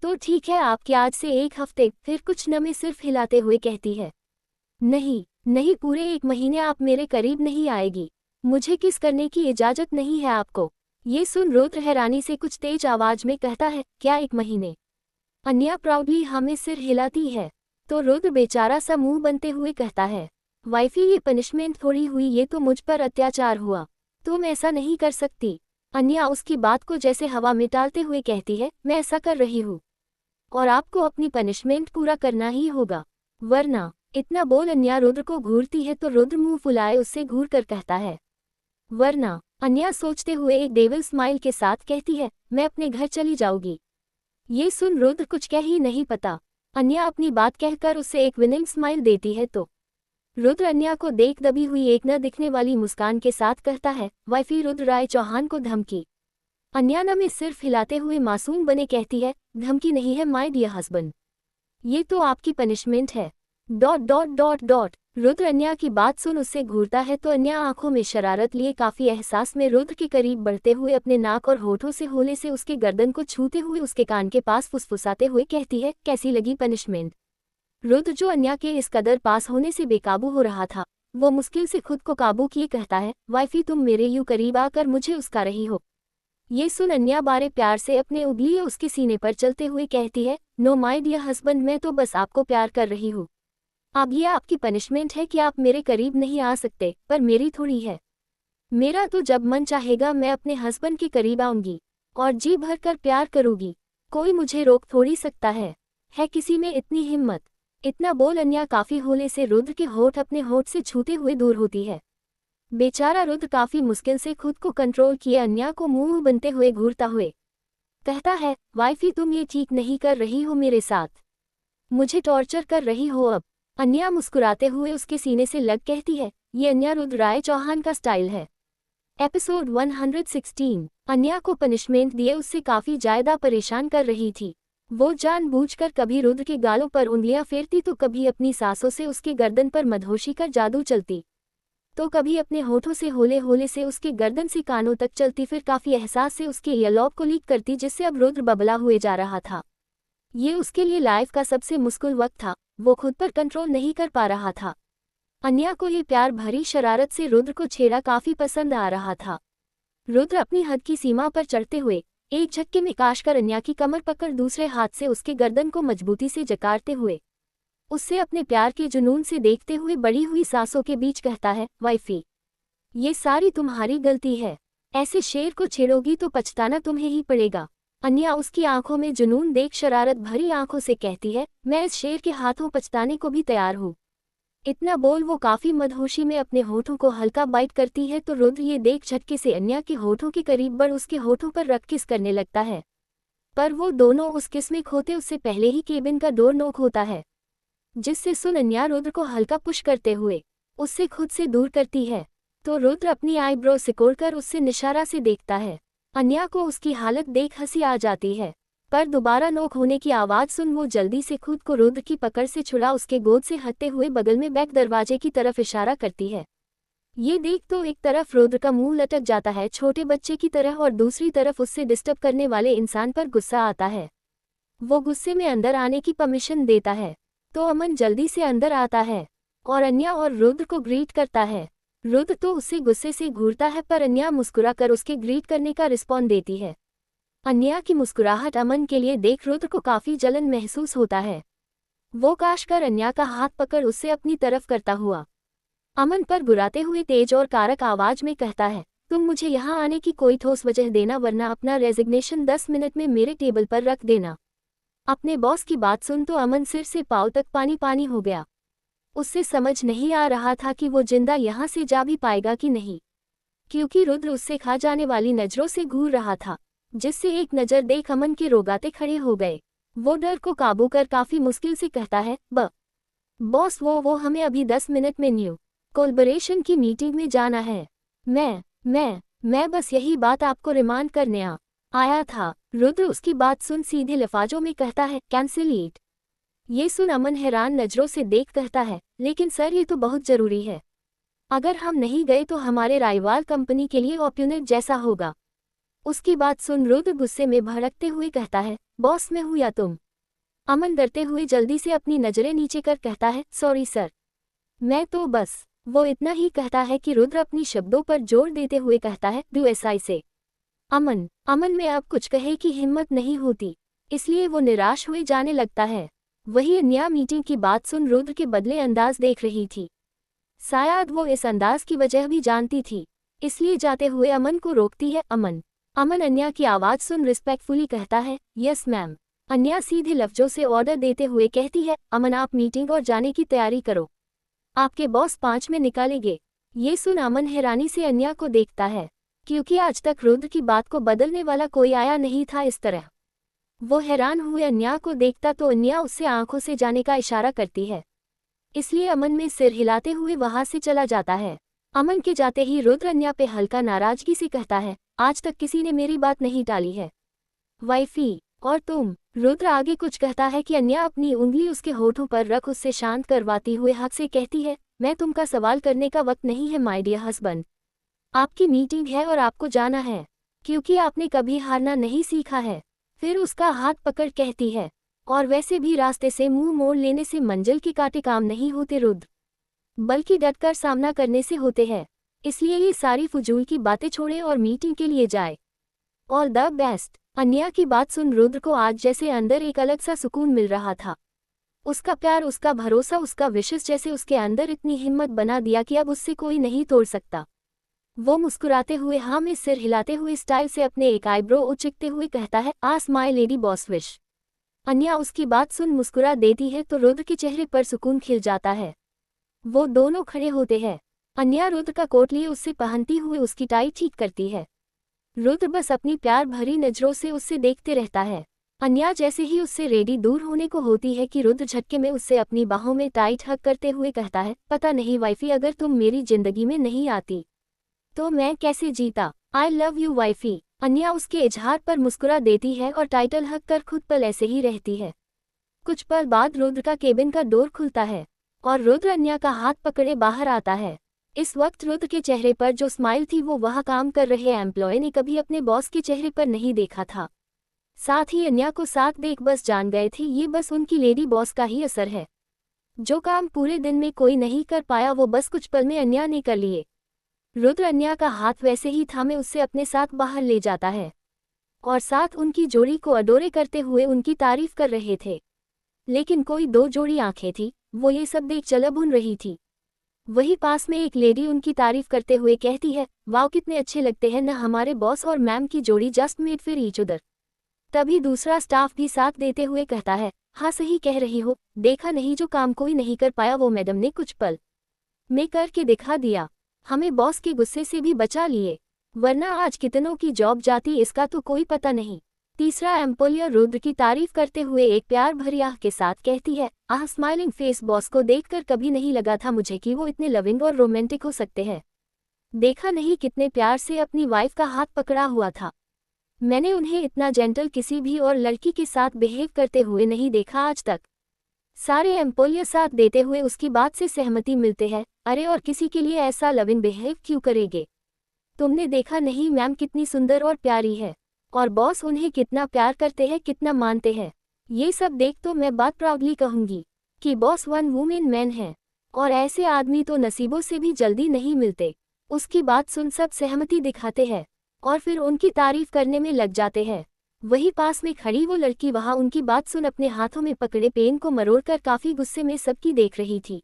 S1: तो ठीक है, आपके आज से एक हफ्ते। फिर कुछ न में सिर्फ हिलाते हुए कहती है, नहीं नहीं, पूरे 1 महीने आप मेरे करीब नहीं आएगी। मुझे किस करने की इजाजत नहीं है आपको। ये सुन रुद्र हैरानी से कुछ तेज आवाज में कहता है, क्या 1 महीने? अन्या प्राउडली हमें सिर हिलाती है। तो रुद्र बेचारा सा मुंह बनते हुए कहता है, वाइफी ये पनिशमेंट थोड़ी हुई, ये तो मुझ पर अत्याचार हुआ। तुम ऐसा नहीं कर सकती। अन्या उसकी बात को जैसे हवा में टालते हुए कहती है, मैं ऐसा कर रही हूँ और आपको अपनी पनिशमेंट पूरा करना ही होगा, वरना। इतना बोल अन्या रुद्र को घूरती है तो रुद्र मुंह फुलाए उससे घूर कर कहता है, वरना। अन्या सोचते हुए एक डेविल स्माइल के साथ कहती है, मैं अपने घर चली जाऊंगी। ये सुन रुद्र कुछ कह ही नहीं पता। अन्या अपनी बात कहकर उससे एक विनिंग स्माइल देती है तो रुद्र अन्या को देख दबी हुई एक न दिखने वाली मुस्कान के साथ कहता है, वाइफी रुद्र राय चौहान को धमकी। अन्या न में सिर्फ हिलाते हुए मासूम बने कहती है, धमकी नहीं है माय डियर हस्बैंड, ये तो आपकी पनिशमेंट है। ... रुद्र अन्या की बात सुन उससे घूरता है तो अन्या आंखों में शरारत लिए काफी एहसास में रुद्र के करीब बढ़ते हुए अपने नाक और होठों से होले से उसके गर्दन को छूते हुए उसके कान के पास फुसफुसाते हुए कहती है, कैसी लगी पनिशमेंट? रुद्र जो अन्या के इस कदर पास होने से बेकाबू हो रहा था, वो मुश्किल से खुद को काबू किए कहता है, वाइफी तुम मेरे यूं करीब आकर मुझे उसका रही हो। ये सुन अन्या बारे प्यार से अपने उंगली उसके सीने पर चलते हुए कहती है, नो माय डियर हस्बैंड, मैं तो बस आपको प्यार कर रही हूँ। अब ये आपकी पनिशमेंट है कि आप मेरे करीब नहीं आ सकते, पर मेरी थोड़ी है। मेरा तो जब मन चाहेगा मैं अपने हस्बैंड के करीब आऊंगी और जी भर कर प्यार करूंगी। कोई मुझे रोक थोड़ी सकता है किसी में इतनी हिम्मत? इतना बोल अन्या काफी होले से रुद्र के होठ अपने होठ से छूते हुए दूर होती है। बेचारा रुद्र काफी मुश्किल से खुद को कंट्रोल किए अन्या को मुंह बनते हुए घूरता हुए कहता है, वाइफी तुम ये ठीक नहीं कर रही हो मेरे साथ, मुझे टॉर्चर कर रही हो अब। अन्या मुस्कुराते हुए उसके सीने से लग कहती है, ये अन्या रुद्र राय चौहान का स्टाइल है। एपिसोड 116। अन्या को पनिशमेंट दिए उससे काफी ज्यादा परेशान कर रही थी। वो जानबूझकर कभी रुद्र के गालों पर उंगलियां फेरती तो कभी अपनी सांसों से उसके गर्दन पर मधोशी का जादू चलती, तो कभी अपने होठों से होले होले से उसके गर्दन से कानों तक चलती, फिर काफी एहसास से उसके ईयरलॉब को लीक करती, जिससे अब रुद्र बबला हुए जा रहा था। ये उसके लिए लाइफ का सबसे मुश्किल वक्त था। वो खुद पर कंट्रोल नहीं कर पा रहा था। अन्या को ये प्यार भरी शरारत से रुद्र को छेड़ा काफी पसंद आ रहा था। रुद्र अपनी हद की सीमा पर चढ़ते हुए एक झटके में काशकर अन्या की कमर पकड़ दूसरे हाथ से उसके गर्दन को मजबूती से जकारते हुए उससे अपने प्यार के जुनून से देखते हुए बड़ी हुई सांसों के बीच कहता है, वाइफी ये सारी तुम्हारी गलती है, ऐसे शेर को छेड़ोगी तो पछताना तुम्हें ही पड़ेगा। अन्या उसकी आंखों में जुनून देख शरारत भरी आंखों से कहती है, मैं इस शेर के हाथों पछताने को भी तैयार हूँ। इतना बोल वो काफी मदहोशी में अपने होठों को हल्का बाइट करती है तो रुद्र ये देख झटके से अन्या के होठों के करीब बढ़ उसके होठों पर रख किस करने लगता है, पर वो दोनों उस किस में खोते उससे पहले ही केबिन का डोर नॉक होता है, जिससे सुन अन्या रुद्र को हल्का पुश करते हुए उससे खुद से दूर करती है, तो रुद्र अपनी आईब्रो सिकोड़कर उससे निशारा से देखता है। अन्या को उसकी हालत देख हंसी आ जाती है, पर दोबारा नोक होने की आवाज सुन वो जल्दी से खुद को रुद्र की पकड़ से छुड़ा उसके गोद से हटते हुए बगल में बैक दरवाजे की तरफ इशारा करती है। ये देख तो एक तरफ रुद्र का मुंह लटक जाता है छोटे बच्चे की तरह, और दूसरी तरफ उससे डिस्टर्ब करने वाले इंसान पर गुस्सा आता है। वो गुस्से में अंदर आने की परमिशन देता है, तो अमन जल्दी से अंदर आता है और अन्या और रुद्र को ग्रीट करता है। रुद्र तो उससे गुस्से से घूरता है, पर अन्या मुस्कुरा कर उसके ग्रीट करने का रिस्पॉन्ड देती है। अन्या की मुस्कुराहट अमन के लिए देख रुद्र को काफी जलन महसूस होता है। वो काश कर अन्या का हाथ पकड़ उससे अपनी तरफ करता हुआ अमन पर बुराते हुए तेज और कारक आवाज में कहता है, तुम मुझे यहाँ आने की कोई ठोस वजह देना, वरना अपना रेजिग्नेशन 10 मिनट में मेरे टेबल पर रख देना। अपने बॉस की बात सुन तो अमन सिर से पांव तक पानी पानी हो गया। उससे समझ नहीं आ रहा था कि वो जिंदा यहाँ से जा भी पाएगा कि नहीं, क्योंकि रुद्र उससे खा जाने वाली नजरों से घूर रहा था, जिससे एक नजर देख अमन के रोगाते खड़े हो गए। वो डर को काबू कर काफी मुश्किल से कहता है, बॉस वो हमें अभी 10 मिनट में न्यू कोलैबोरेशन की मीटिंग में जाना है। मैं बस यही बात आपको रिमांड करने आया था। रुद्र उसकी बात सुन सीधे लफाजों में कहता है, कैंसिल इट। ये सुन अमन हैरान नजरों से देख कहता है, लेकिन सर ये तो बहुत जरूरी है, अगर हम नहीं गए तो हमारे राइवाल कंपनी के लिए ऑप्यूनेट जैसा होगा। उसकी बात सुन रुद्र गुस्से में भड़कते हुए कहता है, बॉस मैं हूँ या तुम? अमन डरते हुए जल्दी से अपनी नजरें नीचे कर कहता है, सॉरी सर, मैं तो बस। वो इतना ही कहता है कि रुद्र अपनी शब्दों पर जोर देते हुए कहता है, डू एसआई से। अमन में अब कुछ कहे की हिम्मत नहीं होती, इसलिए वो निराश हुए जाने लगता है। वही अन्या मीटिंग की बात सुन रुद्र के बदले अंदाज देख रही थी। शायद वो इस अंदाज की वजह भी जानती थी, इसलिए जाते हुए अमन को रोकती है। अमन अन्या की आवाज सुन रिस्पेक्टफुली कहता है, यस मैम। अन्या सीधे लफ्जों से ऑर्डर देते हुए कहती है, अमन आप मीटिंग और जाने की तैयारी करो, आपके बॉस 5 में निकालेंगे। ये सुन अमन हैरानी से अन्या को देखता है, क्योंकि आज तक रुद्र की बात को बदलने वाला कोई आया नहीं था इस तरह। वो हैरान हुए अन्या को देखता तो अन्या उससे आंखों से जाने का इशारा करती है, इसलिए अमन में सिर हिलाते हुए वहां से चला जाता है। अमन के जाते ही रुद्र अन्या पे हल्का नाराजगी से कहता है, आज तक किसी ने मेरी बात नहीं टाली है वाइफी, और तुम। रुद्र आगे कुछ कहता है कि अन्या अपनी उंगली उसके होठों पर रख उससे शांत करवाती हुए हक से कहती है, मैं तुमका सवाल करने का वक्त नहीं है माय डियर हस्बैंड, आपकी मीटिंग है और आपको जाना है, क्योंकि आपने कभी हारना नहीं सीखा है। फिर उसका हाथ पकड़ कहती है, और वैसे भी रास्ते से मुंह मोड़ लेने से मंजिल के कांटे काम नहीं होते रुद्र, बल्कि डटकर सामना करने से होते हैं। इसलिए ये सारी फजूल की बातें छोड़े और मीटिंग के लिए जाए। All the best. अन्या की बात सुन रुद्र को आज जैसे अंदर एक अलग सा सुकून मिल रहा था। उसका प्यार, उसका भरोसा, उसका विश्वास जैसे उसके अंदर इतनी हिम्मत बना दिया कि अब उससे कोई नहीं तोड़ सकता। वो मुस्कुराते हुए हाँ में सिर हिलाते हुए स्टाइल से अपने एक आईब्रो उचकते हुए कहता है, ask my lady boss wish. Anya उसकी बात सुन मुस्कुरा देती है तो रुद्र के चेहरे पर सुकून खिल जाता है। वो दोनों खड़े होते हैं। अन्या रुद्र का कोट लिए उससे पहनती हुई उसकी टाई ठीक करती है। रुद्र बस अपनी प्यार भरी नजरों से उससे देखते रहता है। अन्या जैसे ही उससे रेडी दूर होने को होती है कि रुद्र झटके में उससे अपनी बाहों में टाइट हग करते हुए कहता है, पता नहीं वाइफी, अगर तुम मेरी जिंदगी में नहीं आती तो मैं कैसे जीता। I love you wifey. Anya उसके इजहार पर मुस्कुरा देती है और टाइटल हग कर खुद पल ऐसे ही रहती है। कुछ पल बाद रुद्र का केबिन का डोर खुलता है और रुद्र अन्या का हाथ पकड़े बाहर आता है। इस वक्त रुद्र के चेहरे पर जो स्माइल थी वो वहाँ काम कर रहे एम्प्लॉय ने कभी अपने बॉस के चेहरे पर नहीं देखा था। साथ ही अन्या को साथ देख बस जान गए थे ये बस उनकी लेडी बॉस का ही असर है। जो काम पूरे दिन में कोई नहीं कर पाया वो बस कुछ पल में अन्या ने कर लिए। रुद्र अन्या का हाथ वैसे ही थामे उससे अपने साथ बाहर ले जाता है और साथ उनकी जोड़ी को अडोरे करते हुए उनकी तारीफ कर रहे थे। लेकिन कोई दो जोड़ी आंखें थी, वो ये सब देख चला भुन रही थी। वही पास में एक लेडी उनकी तारीफ करते हुए कहती है, वाओ कितने अच्छे लगते हैं ना हमारे बॉस और मैम की जोड़ी, just made for each other. तभी दूसरा स्टाफ भी साथ देते हुए कहता है, हाँ सही कह रही हो, देखा नहीं जो काम कोई नहीं कर पाया वो मैडम ने कुछ पल में करके दिखा दिया, हमें बॉस के गुस्से से भी बचा लिए, वरना आज कितनों की जॉब जाती इसका तो कोई पता नहीं। तीसरा एम्प्लॉयर रुद्र की तारीफ करते हुए एक प्यार भरी आह के साथ कहती है, आह स्माइलिंग फेस बॉस को देखकर कभी नहीं लगा था मुझे कि वो इतने लविंग और रोमांटिक हो सकते हैं। देखा नहीं कितने प्यार से अपनी वाइफ का हाथ पकड़ा हुआ था, मैंने उन्हें इतना जेंटल किसी भी और लड़की के साथ बिहेव करते हुए नहीं देखा आज तक। सारे एम्प्लॉयर साथ देते हुए उसकी बात से सहमति मिलते हैं, अरे और किसी के लिए ऐसा लविंग बिहेव क्यों करेंगे, तुमने देखा नहीं मैम कितनी सुंदर और प्यारी है, और बॉस उन्हें कितना प्यार करते हैं कितना मानते हैं। ये सब देख तो मैं बात प्राउडली कहूंगी कि बॉस वन वुमेन मैन है, और ऐसे आदमी तो नसीबों से भी जल्दी नहीं मिलते। उसकी बात सुन सब सहमति दिखाते हैं और फिर उनकी तारीफ करने में लग जाते हैं। वही पास में खड़ी वो लड़की वहाँ उनकी बात सुन अपने हाथों में पकड़े पेन को मरोड़कर काफी गुस्से में सबकी देख रही थी।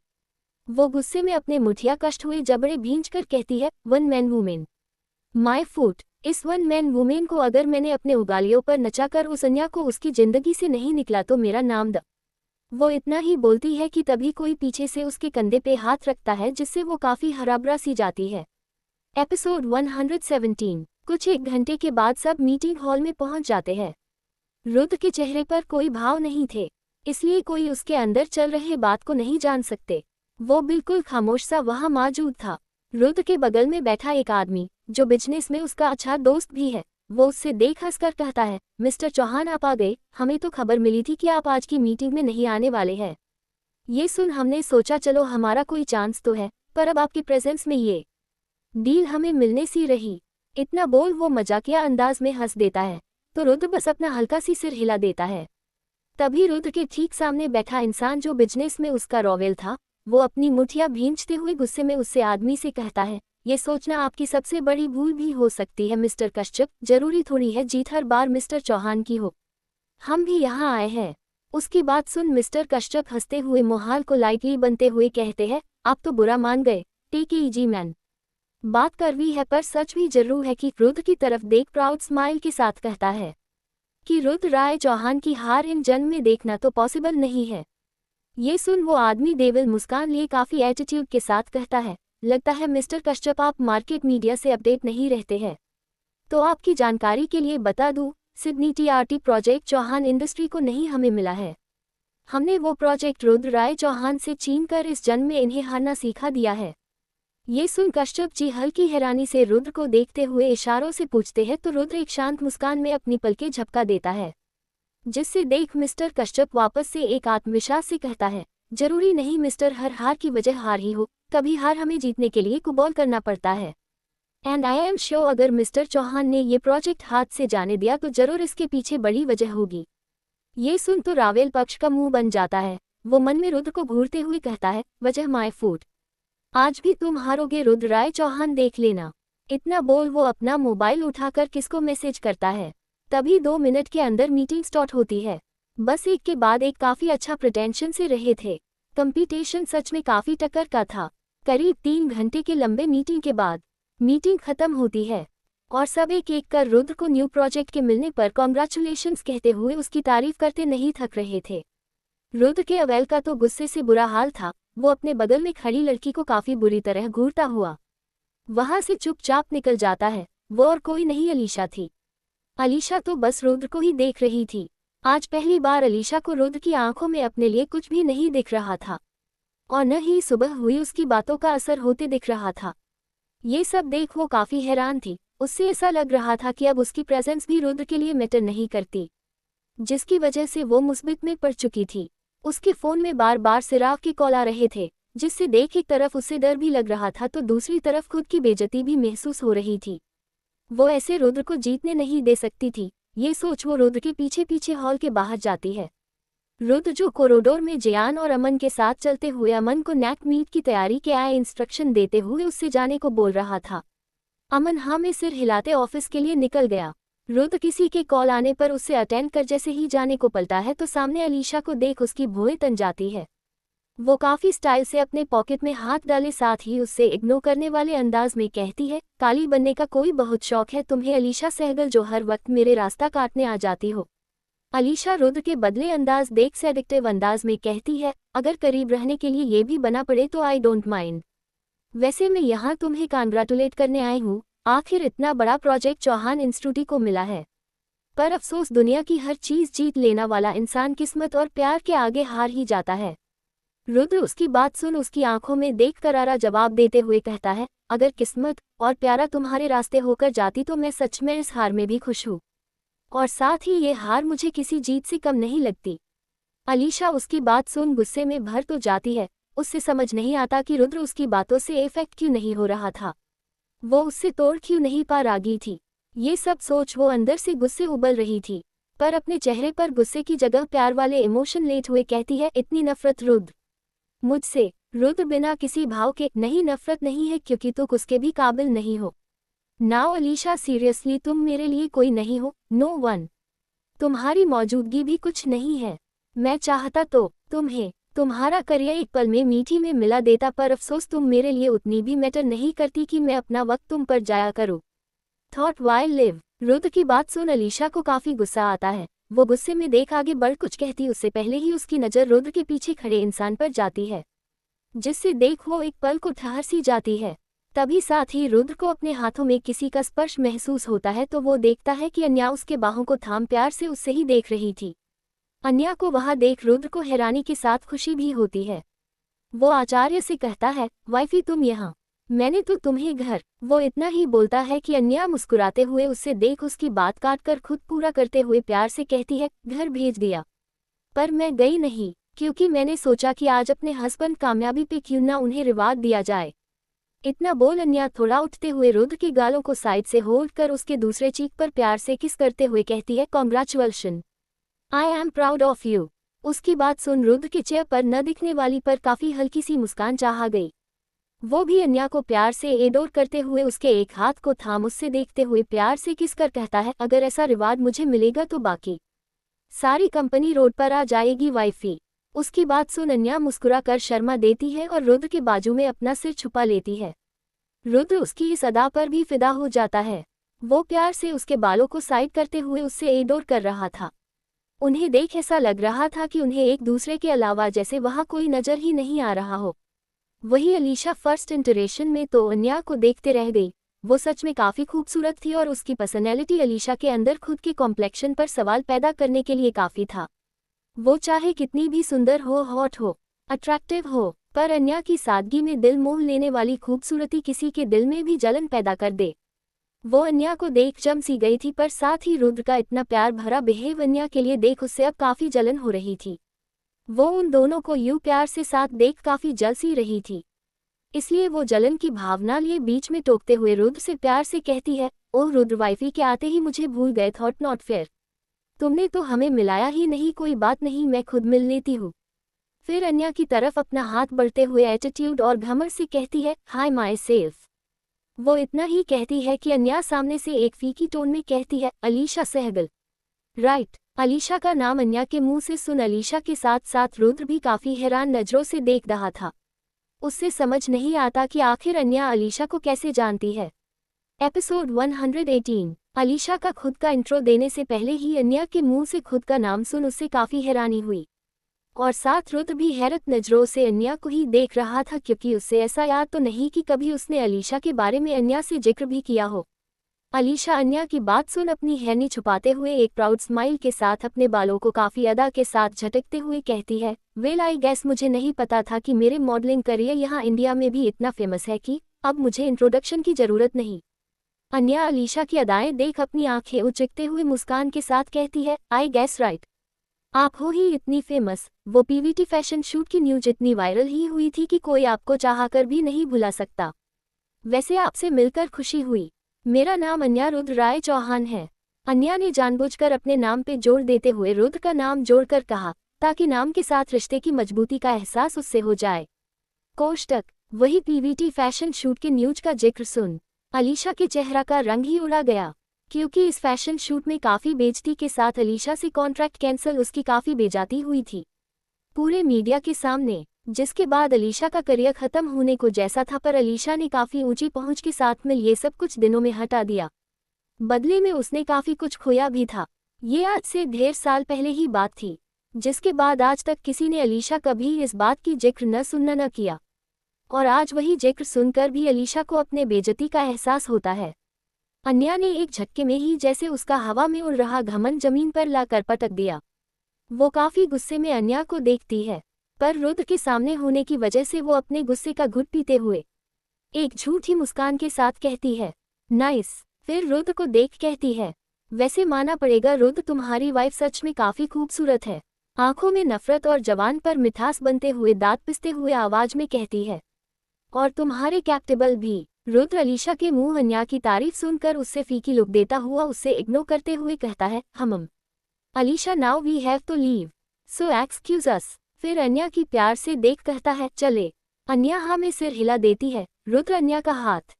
S1: वो गुस्से में अपने मुठिया कष्ट हुए जबड़े भींचकर कहती है, वन मैन वुमेन माई फूट। इस वन मैन वुमेन को अगर मैंने अपने उंगलियों पर नचाकर उस अन्या को उसकी जिंदगी से नहीं निकला तो मेरा नाम द। वो इतना ही बोलती है कि तभी कोई पीछे से उसके कंधे पे हाथ रखता है जिससे वो काफी हराबरा सी जाती है। एपिसोड 117। कुछ एक घंटे के बाद सब मीटिंग हॉल में पहुंच जाते हैं। रुद्र के चेहरे पर कोई भाव नहीं थे, इसलिए कोई उसके अंदर चल रहे बात को नहीं जान सकते। वो बिल्कुल खामोश सा वहां मौजूद था। रुद्र के बगल में बैठा एक आदमी जो बिजनेस में उसका अच्छा दोस्त भी है, वो उससे देख हंसकर कहता है, मिस्टर चौहान आप आ गए, हमें तो खबर मिली थी कि आप आज की मीटिंग में नहीं आने वाले हैं। ये सुन हमने सोचा चलो हमारा कोई चांस तो है, पर अब आपके प्रेजेंस में ये डील हमें मिलने सी रही। इतना बोल वो मजाकिया अंदाज में हंस देता है तो रुद्र बस अपना हल्का सी सिर हिला देता है। तभी रुद्र के ठीक सामने बैठा इंसान जो बिजनेस में उसका रॉवेल था, वो अपनी मुठिया भींचते हुए गुस्से में उससे आदमी से कहता है, ये सोचना आपकी सबसे बड़ी भूल भी हो सकती है मिस्टर कश्यप, जरूरी थोड़ी है जीत हर बार मिस्टर चौहान की हो, हम भी यहाँ आए हैं। उसकी बात सुन मिस्टर कश्यप हंसते हुए मोहाल को लाइटली बनते हुए कहते हैं, आप तो बुरा मान गए, टेक इट इजी मैन। बात करवी है पर सच भी जरूर है कि रुद्र की तरफ देख प्राउड स्माइल के साथ कहता है कि रुद्र राय चौहान की हार इन जन्म में देखना तो पॉसिबल नहीं है। ये सुन वो आदमी देवल मुस्कान लिए काफी एटीट्यूड के साथ कहता है, लगता है मिस्टर कश्यप आप मार्केट मीडिया से अपडेट नहीं रहते हैं, तो आपकी जानकारी के लिए बता दूं, Sydney TRT project Chauhan industry को नहीं हमें मिला है। हमने वो प्रोजेक्ट रुद्र राय चौहान से छीन कर इस जन्म में इन्हें हारना सीखा दिया है। ये सुन कश्यप जी हल्की हैरानी से रुद्र को देखते हुए इशारों से पूछते हैं तो रुद्र एक शांत मुस्कान में अपनी पलकें झपका देता है, जिससे देख मिस्टर कश्यप वापस से एक आत्मविश्वास से कहता है, जरूरी नहीं मिस्टर हर हार की वजह हार ही हो, कभी हार हमें जीतने के लिए कुबॉल करना पड़ता है। एंड आई एम श्योर अगर मिस्टर चौहान ने ये प्रोजेक्ट हाथ से जाने दिया तो जरूर इसके पीछे बड़ी वजह होगी। ये सुन तो रावेल पक्ष का मुंह बन जाता है। वो मन में रुद्र को घूरते हुए कहता है, वजह माय फूट, आज भी तुम हारोगे रुद्र राय चौहान, देख लेना। इतना बोल वो अपना मोबाइल उठाकर किसको मैसेज करता है। तभी 2 मिनट के अंदर मीटिंग स्टार्ट होती है। बस एक के बाद एक काफी अच्छा प्रेटेंशन से रहे थे। कंपटीशन सच में काफी टक्कर का था। करीब 3 घंटे के लंबे मीटिंग के बाद मीटिंग खत्म होती है। और सब एक एक कर रुद्र को न्यू प्रोजेक्ट के मिलने पर कॉन्ग्रेचुलेशंस कहते हुए उसकी तारीफ करते नहीं थक रहे थे। रुद्र के अवेल का तो गुस्से से बुरा हाल था। वो अपने बगल में खड़ी लड़की को काफी बुरी तरह घूरता हुआ वहां से चुपचाप निकल जाता है। वो और कोई नहीं अलीशा थी। अलीशा तो बस रुद्र को ही देख रही थी। आज पहली बार अलीशा को रुद्र की आंखों में अपने लिए कुछ भी नहीं दिख रहा था और न ही सुबह हुई उसकी बातों का असर होते दिख रहा था। ये सब देख वो काफी हैरान थी। उससे ऐसा लग रहा था कि अब उसकी प्रेजेंस भी रुद्र के लिए मैटर नहीं करती, जिसकी वजह से वो मुसीबत में पड़ चुकी थी। उसके फोन में बार बार सिराग के कॉल आ रहे थे, जिससे देख एक तरफ उसे डर भी लग रहा था तो दूसरी तरफ खुद की बेइज्जती भी महसूस हो रही थी। वो ऐसे रुद्र को जीतने नहीं दे सकती थी। ये सोच वो रुद्र के पीछे पीछे हॉल के बाहर जाती है। रुद्र जो कॉरिडोर में जियान और अमन के साथ चलते हुए अमन को नेक मीट की तैयारी के आए इंस्ट्रक्शन देते हुए उससे जाने को बोल रहा था। अमन हाँ में सिर हिलाते ऑफिस के लिए निकल गया। रुद्र किसी के कॉल आने पर उसे अटेंड कर जैसे ही जाने को पलटा है तो सामने अलीशा को देख उसकी भौहें तन जाती है। वो काफी स्टाइल से अपने पॉकेट में हाथ डाले साथ ही उससे इग्नोर करने वाले अंदाज में कहती है, काली बनने का कोई बहुत शौक है तुम्हें अलीशा सहगल जो हर वक्त मेरे रास्ता काटने आ जाती हो। अलीशा रुद्र के बदले अंदाज देख सेडिक्टिव अंदाज में कहती है, अगर करीब रहने के लिए ये भी बना पड़े तो आई डोंट माइंड। वैसे मैं यहाँ तुम्हें कांग्रेचुलेट करने आई हूँ। आखिर इतना बड़ा प्रोजेक्ट चौहान इंस्टीट्यूट को मिला है। पर अफसोस दुनिया की हर चीज जीत लेना वाला इंसान किस्मत और प्यार के आगे हार ही जाता है। रुद्र उसकी बात सुन उसकी आंखों में देख करारा जवाब देते हुए कहता है, अगर किस्मत और प्यारा तुम्हारे रास्ते होकर जाती तो मैं सच में इस हार में भी खुश हूँ और साथ ही ये हार मुझे किसी जीत से कम नहीं लगती। अलीशा उसकी बात सुन गुस्से में भर तो जाती है। उससे समझ नहीं आता कि रुद्र उसकी बातों से इफेक्ट क्यों नहीं हो रहा था, वो उससे तोड़ क्यों नहीं पा रही थी। ये सब सोच वो अंदर से गुस्से उबल रही थी, पर अपने चेहरे पर गुस्से की जगह प्यार वाले इमोशन लेट हुए कहती है, इतनी नफरत रुद्र मुझसे? रुद्र बिना किसी भाव के, नहीं नफरत नहीं है क्योंकि तुम उसके भी काबिल नहीं हो। नाउ अलीशा सीरियसली तुम मेरे लिए कोई नहीं हो, नो वन। तुम्हारी मौजूदगी भी कुछ नहीं है। मैं चाहता तो तुम्हें तुम्हारा करियर एक पल में मीठी में मिला देता, पर अफसोस तुम मेरे लिए उतनी भी मैटर नहीं करती कि मैं अपना वक्त तुम पर जाया करूं। Thought while live. रुद्र की बात सुन अलीशा को काफी गुस्सा आता है। वो गुस्से में देख आगे बढ़ कुछ कहती उससे पहले ही उसकी नज़र रुद्र के पीछे खड़े इंसान पर जाती है, जिससे देख वो एक पल को ठहर सी जाती है। तभी साथ ही रुद्र को अपने हाथों में किसी का स्पर्श महसूस होता है तो वो देखता है कि अन्या उसके बाहों को थाम प्यार से उससे ही देख रही थी। अन्या को वहां देख रुद्र को हैरानी के साथ खुशी भी होती है। वो आचार्य से कहता है, वाइफी तुम यहाँ, मैंने तो तुम्हें घर। वो इतना ही बोलता है कि अन्या मुस्कुराते हुए उससे देख उसकी बात काट कर खुद पूरा करते हुए प्यार से कहती है, घर भेज दिया पर मैं गई नहीं क्योंकि मैंने सोचा कि आज अपने हस्बैंड कामयाबी पे क्यों ना उन्हें रिवार्ड दिया जाए। इतना बोल अन्या थोड़ा उठते हुए रुद्र की गालों को साइड से होल्ड कर उसके दूसरे चीक पर प्यार से किस करते हुए कहती है, congratulation, I am proud of you. उसकी बात सुन रुद्र के चेहरे पर न दिखने वाली पर काफी हल्की सी मुस्कान चाह गई। वो भी अन्या को प्यार से एडोर करते हुए उसके एक हाथ को थाम उससे देखते हुए प्यार से किस कर कहता है, अगर ऐसा रिवार्ड मुझे मिलेगा तो बाकी सारी कंपनी रोड पर आ जाएगी वाइफी। उसकी बात सुन अन्या मुस्कुरा कर शर्मा देती है और रुद्र के बाजू में अपना सिर छुपा लेती है। रुद्र उसकी इस अदा पर भी फिदा हो जाता है। वो प्यार से उसके बालों को साइड करते हुए उससे एडोर कर रहा था। उन्हें देख ऐसा लग रहा था कि उन्हें एक दूसरे के अलावा जैसे वहां कोई नजर ही नहीं आ रहा हो। वही अलीशा फर्स्ट इंटरेक्शन में तो अन्या को देखते रह गई। वो सच में काफी खूबसूरत थी और उसकी पर्सनैलिटी अलीशा के अंदर खुद के कॉम्प्लेक्शन पर सवाल पैदा करने के लिए काफी था। वो चाहे कितनी भी सुंदर हो, हॉट हो, अट्रैक्टिव हो, पर अन्या की सादगी में दिल मोह लेने वाली खूबसूरती किसी के दिल में भी जलन पैदा कर दे। वो अन्या को देख जम सी गई थी, पर साथ ही रुद्र का इतना प्यार भरा बिहेव अन्या के लिए देख उससे अब काफी जलन हो रही थी। वो उन दोनों को यूं प्यार से साथ देख काफी जल सी रही थी, इसलिए वो जलन की भावना लिए बीच में टोकते हुए रुद्र से प्यार से कहती है, ओह रुद्र वाइफी के आते ही मुझे भूल गए, थॉट नॉट फेयर। तुमने तो हमें मिलाया ही नहीं, कोई बात नहीं मैं खुद मिल लेती हूँ। फिर अन्या की तरफ अपना हाथ बढ़ते हुए एटीट्यूड और घमंड से कहती है, हाय माई सेल्फ। वो इतना ही कहती है कि अन्या सामने से एक फीकी टोन में कहती है, अलीशा सहगल, राइट। अलीशा का नाम अन्या के मुंह से सुन अलीशा के साथ साथ रुद्र भी काफी हैरान नजरों से देख रहा था। उससे समझ नहीं आता कि आखिर अन्या अलीशा को कैसे जानती है। एपिसोड 118। अलीशा का खुद का इंट्रो देने से पहले ही अन्या के मुंह से खुद का नाम सुन उसे काफी हैरानी हुई, और साथ रुद्र भी हैरत नजरों से अन्या को ही देख रहा था, क्योंकि उसे ऐसा याद तो नहीं कि कभी उसने अलीशा के बारे में अन्या से जिक्र भी किया हो। अलीशा अन्या की बात सुन अपनी हैरानी छुपाते हुए एक प्राउड स्माइल के साथ अपने बालों को काफी अदा के साथ झटकते हुए कहती है, वेल आई गेस मुझे नहीं पता था कि मेरे मॉडलिंग करियर यहाँ इंडिया में भी इतना फेमस है कि अब मुझे इंट्रोडक्शन की जरूरत नहीं। अन्या अलीशा की अदाएं देख अपनी आंखें उचकते हुए मुस्कान के साथ कहती है, आई गेस राइट, आप हो ही इतनी फेमस। वो पीवीटी फैशन शूट की न्यूज इतनी वायरल ही हुई थी कि कोई आपको चाहकर भी नहीं भुला सकता। वैसे आपसे मिलकर खुशी हुई। मेरा नाम अन्या रुद्र राय चौहान है। अन्या ने जानबूझकर अपने नाम पे जोर देते हुए रुद्र का नाम जोड़कर कहा, ताकि नाम के साथ रिश्ते की मजबूती का एहसास उससे हो जाए। कोष्टक वही पीवीटी फैशन शूट के न्यूज का जिक्र सुन अलीशा के चेहरा का रंग ही उड़ा गया, क्योंकि इस फैशन शूट में काफी बेइज्जती के साथ अलीशा से कॉन्ट्रैक्ट कैंसिल उसकी काफी बेइज्जती हुई थी पूरे मीडिया के सामने, जिसके बाद अलीशा का करियर खत्म होने को जैसा था, पर अलीशा ने काफी ऊंची पहुंच के साथ मिल ये सब कुछ दिनों में हटा दिया। बदले में उसने काफी कुछ खोया भी था। ये आज से ढेर साल पहले ही बात थी, जिसके बाद आज तक किसी ने अलीशा कभी इस बात की जिक्र न सुनना न किया, और आज वही जिक्र सुनकर भी अलीशा को अपने बेइज्जती का एहसास होता है। अन्या ने एक झटके में ही जैसे उसका हवा में उड़ रहा घमंड जमीन पर लाकर पटक दिया। वो काफी गुस्से में अन्या को देखती है, पर रुद्र के सामने होने की वजह से वो अपने गुस्से का घुट पीते हुए एक झूठी मुस्कान के साथ कहती है, नाइस। फिर रुद्र को देख कहती है, वैसे माना पड़ेगा रुद्र, तुम्हारी वाइफ सच में काफी खूबसूरत है। आंखों में नफरत और जबान पर मिठास बनते हुए दांत पिसते हुए आवाज में कहती है, और तुम्हारे कैप्टेबल भी। रुद्र अलीशा के मुंह अन्या की तारीफ सुनकर उससे फीकी लुक देता हुआ उससे इग्नोर करते हुए कहता है, Alisha now we have to leave, so excuse us. फिर अन्या की प्यार से देख कहता है, चले। अन्या हाँ में सिर हिला देती है। रुद्र अन्या का हाथ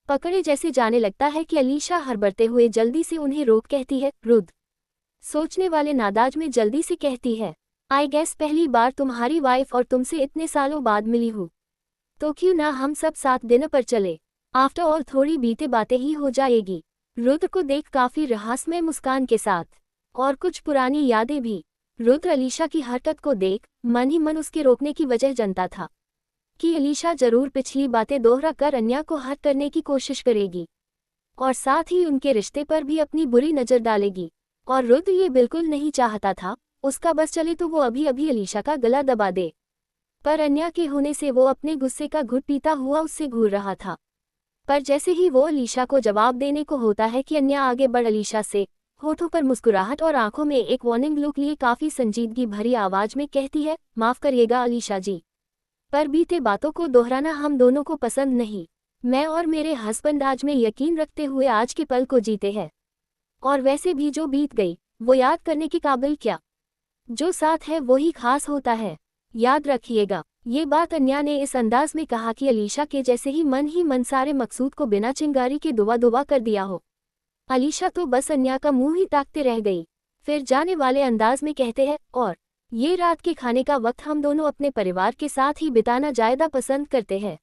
S1: पकड़े जैसे जाने लगता है कि अलीशा हड़बड़ाते हुए जल्दी से उन्हें रोक कहती है, रुद्र। सोचने वाले नादाज में जल्दी से कहती है, आई गेस पहली बार तुम्हारी वाइफ और तुमसे इतने सालों बाद मिली हूँ, तो क्यों ना हम सब साथ डिनर पर चले। आफ्टर ऑल थोड़ी बीते बातें ही हो जाएगी। रुद्र को देख काफी रहस्यमय मुस्कान के साथ और कुछ पुरानी यादें भी। रुद्र अलीशा की हरकत को देख मन ही मन उसके रोकने की वजह जानता था कि अलीशा जरूर पिछली बातें दोहरा कर अन्या को हर्ट करने की कोशिश करेगी, और साथ ही उनके रिश्ते पर भी अपनी बुरी नजर डालेगी, और रुद्र ये बिल्कुल नहीं चाहता था। उसका बस चले तो वो अभी अभी अलीशा का गला दबा दे, पर अन्या के होने से वो अपने गुस्से का घुट पीता हुआ उससे घूर रहा था। पर जैसे ही वो अलीशा को जवाब देने को होता है कि अन्या आगे बढ़ अलीशा से होठों पर मुस्कुराहट और आंखों में एक वार्निंग लुक लिए काफी संजीदगी भरी आवाज में कहती है, माफ करिएगा अलीशा जी, पर बीते बातों को दोहराना हम दोनों को पसंद नहीं। मैं और मेरे हस्बैंड आज में यकीन रखते हुए आज के पल को जीते हैं, और वैसे भी जो बीत गई वो याद करने के काबिल क्या, जो साथ है वो ही खास होता है, याद रखिएगा। ये बात अन्या ने इस अंदाज में कहा कि अलीशा के जैसे ही मन सारे मकसूद को बिना चिंगारी के दुआ दुआ कर दिया हो। अलीशा तो बस अन्या का मुंह ही ताकते रह गई। फिर जाने वाले अंदाज में कहते हैं, और ये रात के खाने का वक्त हम दोनों अपने परिवार के साथ ही बिताना ज्यादा पसंद करते हैं,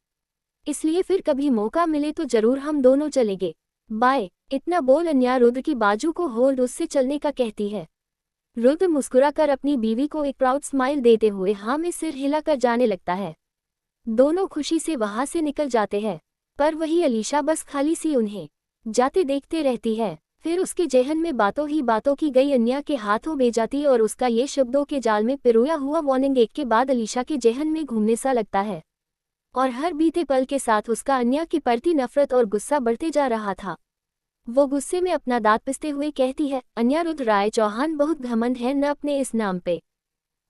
S1: इसलिए फिर कभी मौका मिले तो जरूर हम दोनों चलेंगे। बाय। इतना बोल अन्या रुद्र की बाजू को होल्ड उससे चलने का कहती है। रुद्र मुस्कुराकर अपनी बीवी को एक प्राउड स्माइल देते हुए हाँ में सिर हिलाकर जाने लगता है। दोनों खुशी से वहां से निकल जाते हैं, पर वही अलीशा बस खाली सी उन्हें जाते देखते रहती है। फिर उसके जेहन में बातों ही बातों की गई अन्या के हाथों बेजाती और उसका ये शब्दों के जाल में पिरोया हुआ वार्निंग एक के बाद अलीशा के जेहन में घूमने सा लगता है, और हर बीते पल के साथ उसका अन्या की प्रति नफरत और गुस्सा बढ़ते जा रहा था। वो गुस्से में अपना दांत पिसते हुए कहती है, अन्या रुद्र राय चौहान बहुत घमंड है न अपने इस नाम पे।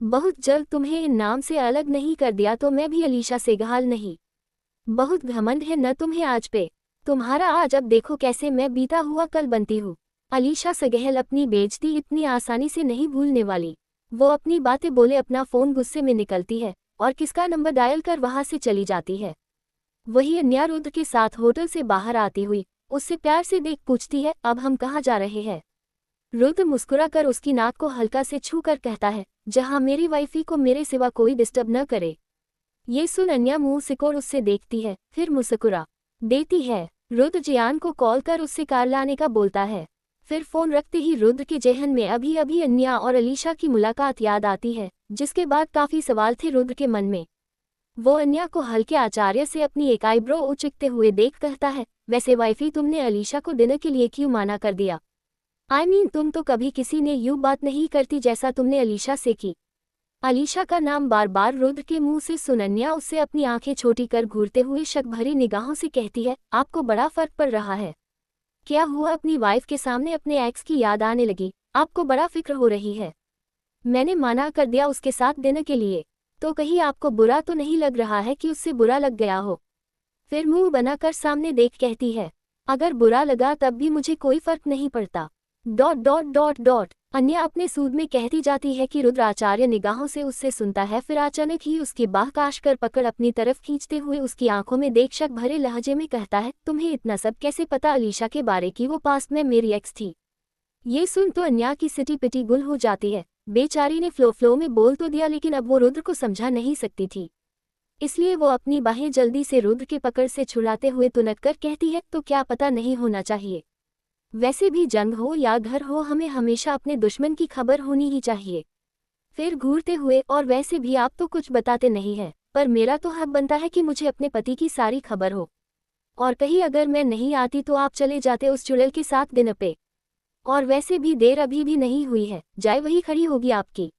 S1: बहुत जल्द तुम्हें इन नाम से अलग नहीं कर दिया तो मैं भी अलीशा सेगहाल नहीं। बहुत घमंड है न तुम्हें आज पे। तुम्हारा आज अब देखो कैसे मैं बीता हुआ कल बनती हूँ। अलीशा सेगहल अपनी बेइज्जती इतनी आसानी से नहीं भूलने वाली। वो अपनी बातें बोले अपना फोन गुस्से में निकलती है और किसका नंबर डायल कर वहां से चली जाती है। वही अन्या रुद्र के साथ होटल से बाहर आती हुई उससे प्यार से देख पूछती है, अब हम कहाँ जा रहे हैं। रुद्र मुस्कुराकर उसकी नाक को हल्का से छू कर कहता है, जहाँ मेरी वाइफी को मेरे सिवा कोई डिस्टर्ब न करे। ये सुन अन्या मुंह सिकोड़ उससे देखती है, फिर मुस्कुरा देती है। रुद्र जियान को कॉल कर उससे कार लाने का बोलता है। फिर फोन रखते ही रुद्र के जेहन में अभी अभी अन्या और अलीशा की मुलाकात याद आती है, जिसके बाद काफी सवाल थे रुद्र के मन में। वो अन्या को हल्के आचार्य से अपनी एक आईब्रो उचकते हुए देख कहता है, वैसे वाइफी तुमने अलीशा को डिनर के लिए क्यों माना कर दिया? तुम तो कभी किसी ने यूं बात नहीं करती जैसा तुमने अलीशा से की। अलीशा का नाम बार बार रुद्र के मुंह से सुन अन्या उससे अपनी आंखें छोटी कर घूरते हुए शक भरी निगाहों से कहती है, आपको बड़ा फर्क पड़ रहा है। क्या हुआ? अपनी वाइफ के सामने अपने एक्स की याद आने लगी? आपको बड़ा फिक्र हो रही है? मैंने मना कर दिया उसके साथ डिनर के लिए, तो कहीं आपको बुरा तो नहीं लग रहा है कि उससे बुरा लग गया हो? फिर मुंह बनाकर सामने देख कहती है, अगर बुरा लगा तब भी मुझे कोई फर्क नहीं पड़ता। ... अन्या अपने सूद में कहती जाती है कि रुद्र आचार्य निगाहों से उससे सुनता है, फिर अचानक ही उसकी बाह काश कर पकड़ अपनी तरफ खींचते हुए उसकी आंखों में देख शक भरे लहजे में कहता है, तुम्हें इतना सब कैसे पता अलीशा के बारे की? वो पास्ट में मेरी एक्स थी। ये सुन तो अन्या की सिटी पिटी गुल हो जाती है। बेचारी ने फ्लो में बोल तो दिया, लेकिन अब वो रुद्र को समझा नहीं सकती थी, इसलिए वो अपनी बाहें जल्दी से रुद्र के पकड़ से छुड़ाते हुए तुनक कर कहती है, तो क्या पता नहीं होना चाहिए? वैसे भी जंग हो या घर हो, हमें हमेशा अपने दुश्मन की खबर होनी ही चाहिए। फिर घूरते हुए, और वैसे भी आप तो कुछ बताते नहीं है, पर मेरा तो हक बनता है कि मुझे अपने पति की सारी खबर हो। और कहीं अगर मैं नहीं आती तो आप चले जाते उस चुड़ैल के साथ डिनर पे। और वैसे भी देर अभी भी नहीं हुई है, जाए वही खड़ी होगी आपकी।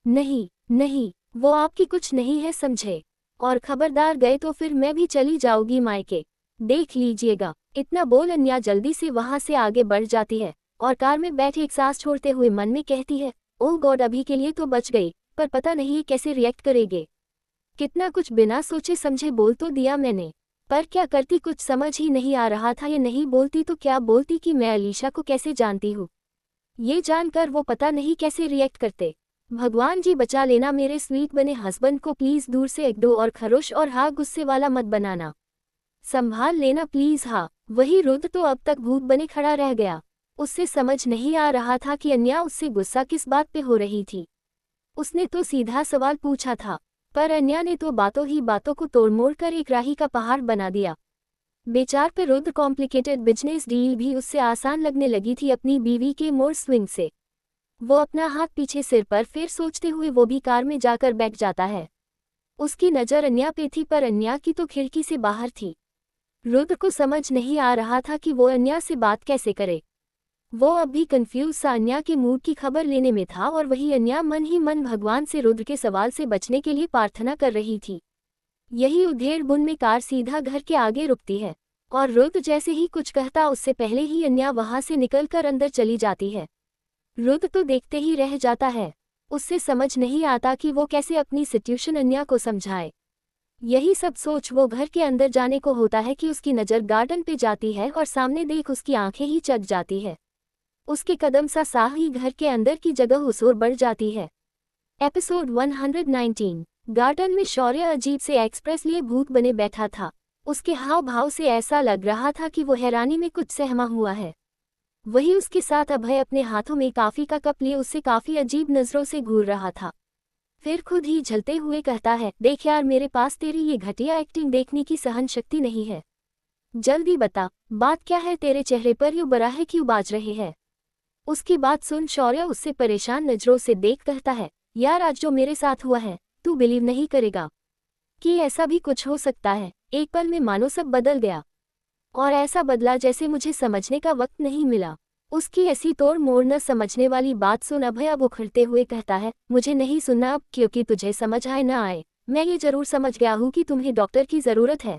S1: नहीं नहीं, वो आपकी कुछ नहीं है, समझे? और खबरदार गए तो फिर मैं भी चली जाऊंगी मायके, देख लीजिएगा। इतना बोल अन्या जल्दी से वहां से आगे बढ़ जाती है और कार में बैठे एक सांस छोड़ते हुए मन में कहती है, ओह गॉड, अभी के लिए तो बच गई, पर पता नहीं कैसे रिएक्ट करेंगे। कितना कुछ बिना सोचे समझे बोल तो दिया मैंने, पर क्या करती कुछ समझ ही नहीं आ रहा था। ये नहीं बोलती तो क्या बोलती कि मैं अलीशा को कैसे जानती हूँ, ये जानकर वो पता नहीं कैसे रिएक्ट करते। भगवान जी बचा लेना मेरे स्वीट बने हस्बैंड को, प्लीज दूर से एक दो और खरोश, और हाँ गुस्से वाला मत बनाना, संभाल लेना प्लीज। हाँ। वही रुद्र तो अब तक भूत बने खड़ा रह गया। उससे समझ नहीं आ रहा था कि अन्या उससे गुस्सा किस बात पे हो रही थी। उसने तो सीधा सवाल पूछा था, पर अन्या ने तो बातों ही बातों को तोड़मोड़ कर एक राही का पहाड़ बना दिया। बेचार पे रुद्र कॉम्प्लिकेटेड बिजनेस डील भी उससे आसान लगने लगी थी अपनी बीवी के मोड़ स्विंग से। वो अपना हाथ पीछे सिर पर फिर सोचते हुए वो भी कार में जाकर बैठ जाता है। उसकी नज़र अन्या पे थी, पर अन्या की तो खिड़की से बाहर थी। रुद्र को समझ नहीं आ रहा था कि वो अन्या से बात कैसे करे। वो अब भी कंफ्यूज सा अन्या के मूड की खबर लेने में था, और वही अन्या मन ही मन भगवान से रुद्र के सवाल से बचने के लिए प्रार्थना कर रही थी। यही उधेड़ बुन में कार सीधा घर के आगे रुकती है, और रुद्र जैसे ही कुछ कहता उससे पहले ही अन्या वहां से निकलकर अंदर चली जाती है। रुद्र तो देखते ही रह जाता है। उससे समझ नहीं आता कि वो कैसे अपनी सिचुएशन अन्या को समझाए। यही सब सोच वो घर के अंदर जाने को होता है कि उसकी नज़र गार्डन पे जाती है, और सामने देख उसकी आंखें ही चक जाती है। उसके कदम सा ही घर के अंदर की जगह हुसूर बढ़ जाती है। एपिसोड 119। गार्डन में शौर्य अजीब से एक्सप्रेस लिए भूत बने बैठा था। उसके हाव भाव से ऐसा लग रहा था कि वो हैरानी में कुछ सहमा हुआ है। वही उसके साथ अभय अपने हाथों में कॉफी का कप लिए उससे काफी अजीब नजरों से घूर रहा था। फिर खुद ही झलते हुए कहता है, देख यार, मेरे पास तेरी ये घटिया एक्टिंग देखने की सहन शक्ति नहीं है। जल्दी बता, बात क्या है? तेरे चेहरे पर यूं बराहे क्यों बाज रहे हैं? उसकी बात सुन शौर्य उससे परेशान नजरों से देख कहता है, यार आज जो मेरे साथ हुआ है तू बिलीव नहीं करेगा कि ऐसा भी कुछ हो सकता है। एक पल में मानो सब बदल गया, और ऐसा बदला जैसे मुझे समझने का वक्त नहीं मिला। उसकी ऐसी तोड़ मोड़ न समझने वाली बात सुन अभय अब उखड़ते हुए कहता है, मुझे नहीं सुनना अब, क्योंकि तुझे समझ आए न आए, मैं ये जरूर समझ गया हूँ कि तुम्हें डॉक्टर की जरूरत है।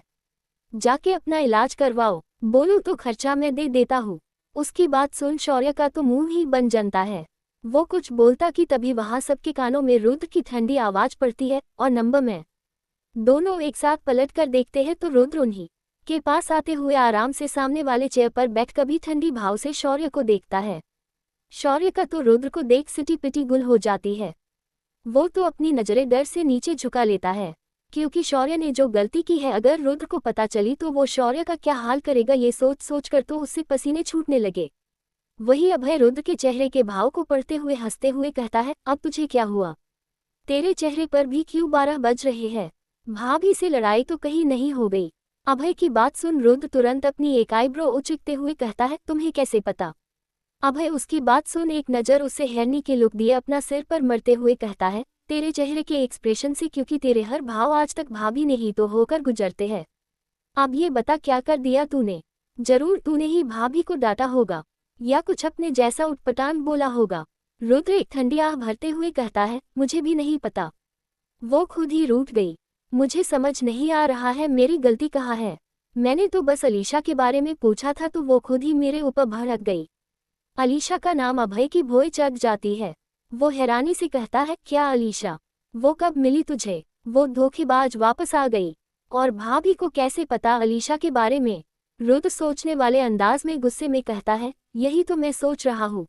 S1: जाके अपना इलाज करवाओ, बोलो तो खर्चा मैं दे देता हूँ। उसकी बात सुन शौर्य का तो मुंह ही बन जनता है। वो कुछ बोलता कि तभी वहां सबके कानों में रुद्र की ठंडी आवाज पड़ती है, और नंबर में दोनों एक साथ पलट कर देखते हैं तो रुद्र उन्हीं के पास आते हुए आराम से सामने वाले चेयर पर बैठ कभी ठंडी भाव से शौर्य को देखता है। शौर्य का तो रुद्र को देख सिटी पिटी गुल हो जाती है। वो तो अपनी नजरें डर से नीचे झुका लेता है, क्योंकि शौर्य ने जो गलती की है अगर रुद्र को पता चली तो वो शौर्य का क्या हाल करेगा, ये सोच सोच कर तो उससे पसीने छूटने लगे। वही अभय रुद्र के चेहरे के भाव को पढ़ते हुए हंसते हुए कहता है, अब तुझे क्या हुआ? तेरे चेहरे पर भी क्यों 12 बज रहे हैं? भाभी से लड़ाई तो कहीं नहीं हो गई? अभय की बात सुन रुद्र तुरंत अपनी एक आईब्रो उचकते हुए कहता है, तुम्हें कैसे पता? अभय उसकी बात सुन एक नज़र उसे हैरानी के लुक दिए अपना सिर पर मरते हुए कहता है, तेरे चेहरे के एक्सप्रेशन से, क्योंकि तेरे हर भाव आज तक भाभी नहीं तो होकर गुजरते हैं। अब ये बता क्या कर दिया तूने? जरूर तूने ही भाभी को डांटा होगा या कुछ अपने जैसा उटपटांग बोला होगा। रुद्र एक ठंडी आह भरते हुए कहता है, मुझे भी नहीं पता। वो खुद ही रूठ गई। मुझे समझ नहीं आ रहा है मेरी गलती कहाँ है। मैंने तो बस अलीशा के बारे में पूछा था तो वो खुद ही मेरे ऊपर भड़क गई। अलीशा का नाम अभय की भौं चढ़ जाती है। वो हैरानी से कहता है, क्या अलीशा? वो कब मिली तुझे? वो धोखेबाज वापस आ गई। और भाभी को कैसे पता अलीशा के बारे में? रुद्र सोचने वाले अंदाज में गुस्से में कहता है, यही तो मैं सोच रहा हूँ।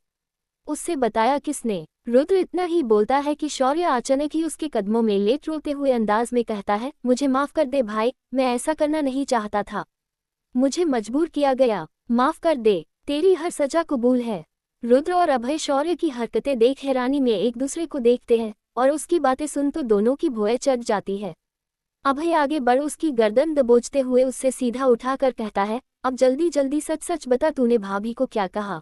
S1: उससे बताया किसने? रुद्र इतना ही बोलता है कि शौर्य अचानक ही उसके कदमों में लेट रोते हुए अंदाज में कहता है, मुझे माफ कर दे भाई, मैं ऐसा करना नहीं चाहता था। मुझे मजबूर किया गया, माफ कर दे, तेरी हर सजा कबूल है। रुद्र और अभय शौर्य की हरकतें देख हैरानी में एक दूसरे को देखते हैं और उसकी बातें सुन तो दोनों की भौं चढ़ जाती है। अभय आगे बढ़ उसकी गर्दन दबोचते हुए उससे सीधा उठाकर कहता है, अब जल्दी जल्दी सच सच बता तूने भाभी को क्या कहा?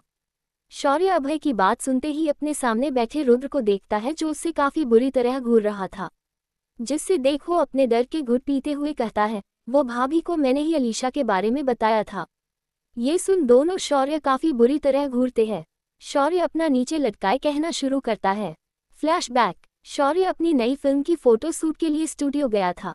S1: शौर्य अभय की बात सुनते ही अपने सामने बैठे रुद्र को देखता है जो उससे काफी बुरी तरह घूर रहा था, जिससे देखो अपने डर के घुट पीते हुए कहता है, वो भाभी को मैंने ही अलीशा के बारे में बताया था। ये सुन दोनों शौर्य काफी बुरी तरह घूरते हैं। शौर्य अपना नीचे लटकाए कहना शुरू करता है। फ्लैशबैक। शौर्य अपनी नई फिल्म की फोटो शूट के लिए स्टूडियो गया था।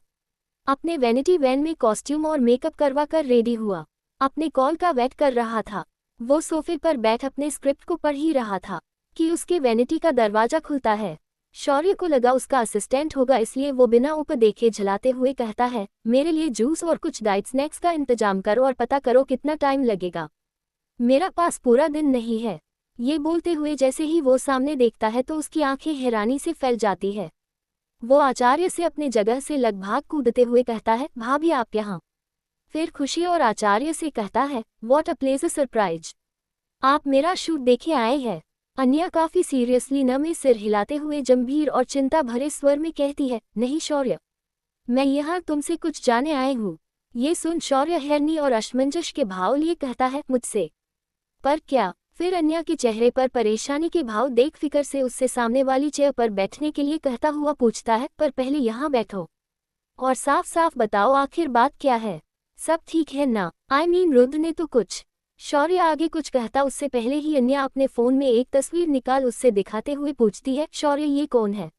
S1: अपने वैनिटी वैन में कॉस्ट्यूम और मेकअप करवा कर रेडी हुआ। अपने कॉल का वेट कर रहा था। वो सोफे पर बैठ अपने स्क्रिप्ट को पढ़ ही रहा था कि उसके वैनिटी का दरवाजा खुलता है। शौर्य को लगा उसका असिस्टेंट होगा, इसलिए वो बिना ऊपर देखे झलाते हुए कहता है, मेरे लिए जूस और कुछ डाइट स्नैक्स का इंतजाम करो और पता करो कितना टाइम लगेगा। मेरा पास पूरा दिन नहीं है। ये बोलते हुए जैसे ही वो सामने देखता है तो उसकी आंखें हैरानी से फैल जाती है। वो आचार्य से अपने जगह से लगभग कूदते हुए कहता है, भाभी आप यहाँ? फिर खुशी और आचार्य से कहता है, व्हाट अ प्लेजेंट सरप्राइज, आप मेरा शूट देखे आए हैं। अन्या काफी सीरियसली न में सिर हिलाते हुए गंभीर और चिंता भरे स्वर में कहती है, नहीं शौर्य, मैं यहाँ तुमसे कुछ जाने आए हूँ। ये सुन शौर्य हैरानी और असमंजस के भाव लिए कहता है, मुझसे? पर क्या? फिर अन्या के चेहरे पर परेशानी के भाव देख फिकर से उससे सामने वाली चेयर पर बैठने के लिए कहता हुआ पूछता है, पर पहले यहाँ बैठो और साफ साफ बताओ आखिर बात क्या है? सब ठीक है ना? आई मीन रुद्र ने तो कुछ। शौर्य आगे कुछ कहता उससे पहले ही अन्या अपने फोन में एक तस्वीर निकाल उससे दिखाते हुए पूछती है, शौर्य ये कौन है?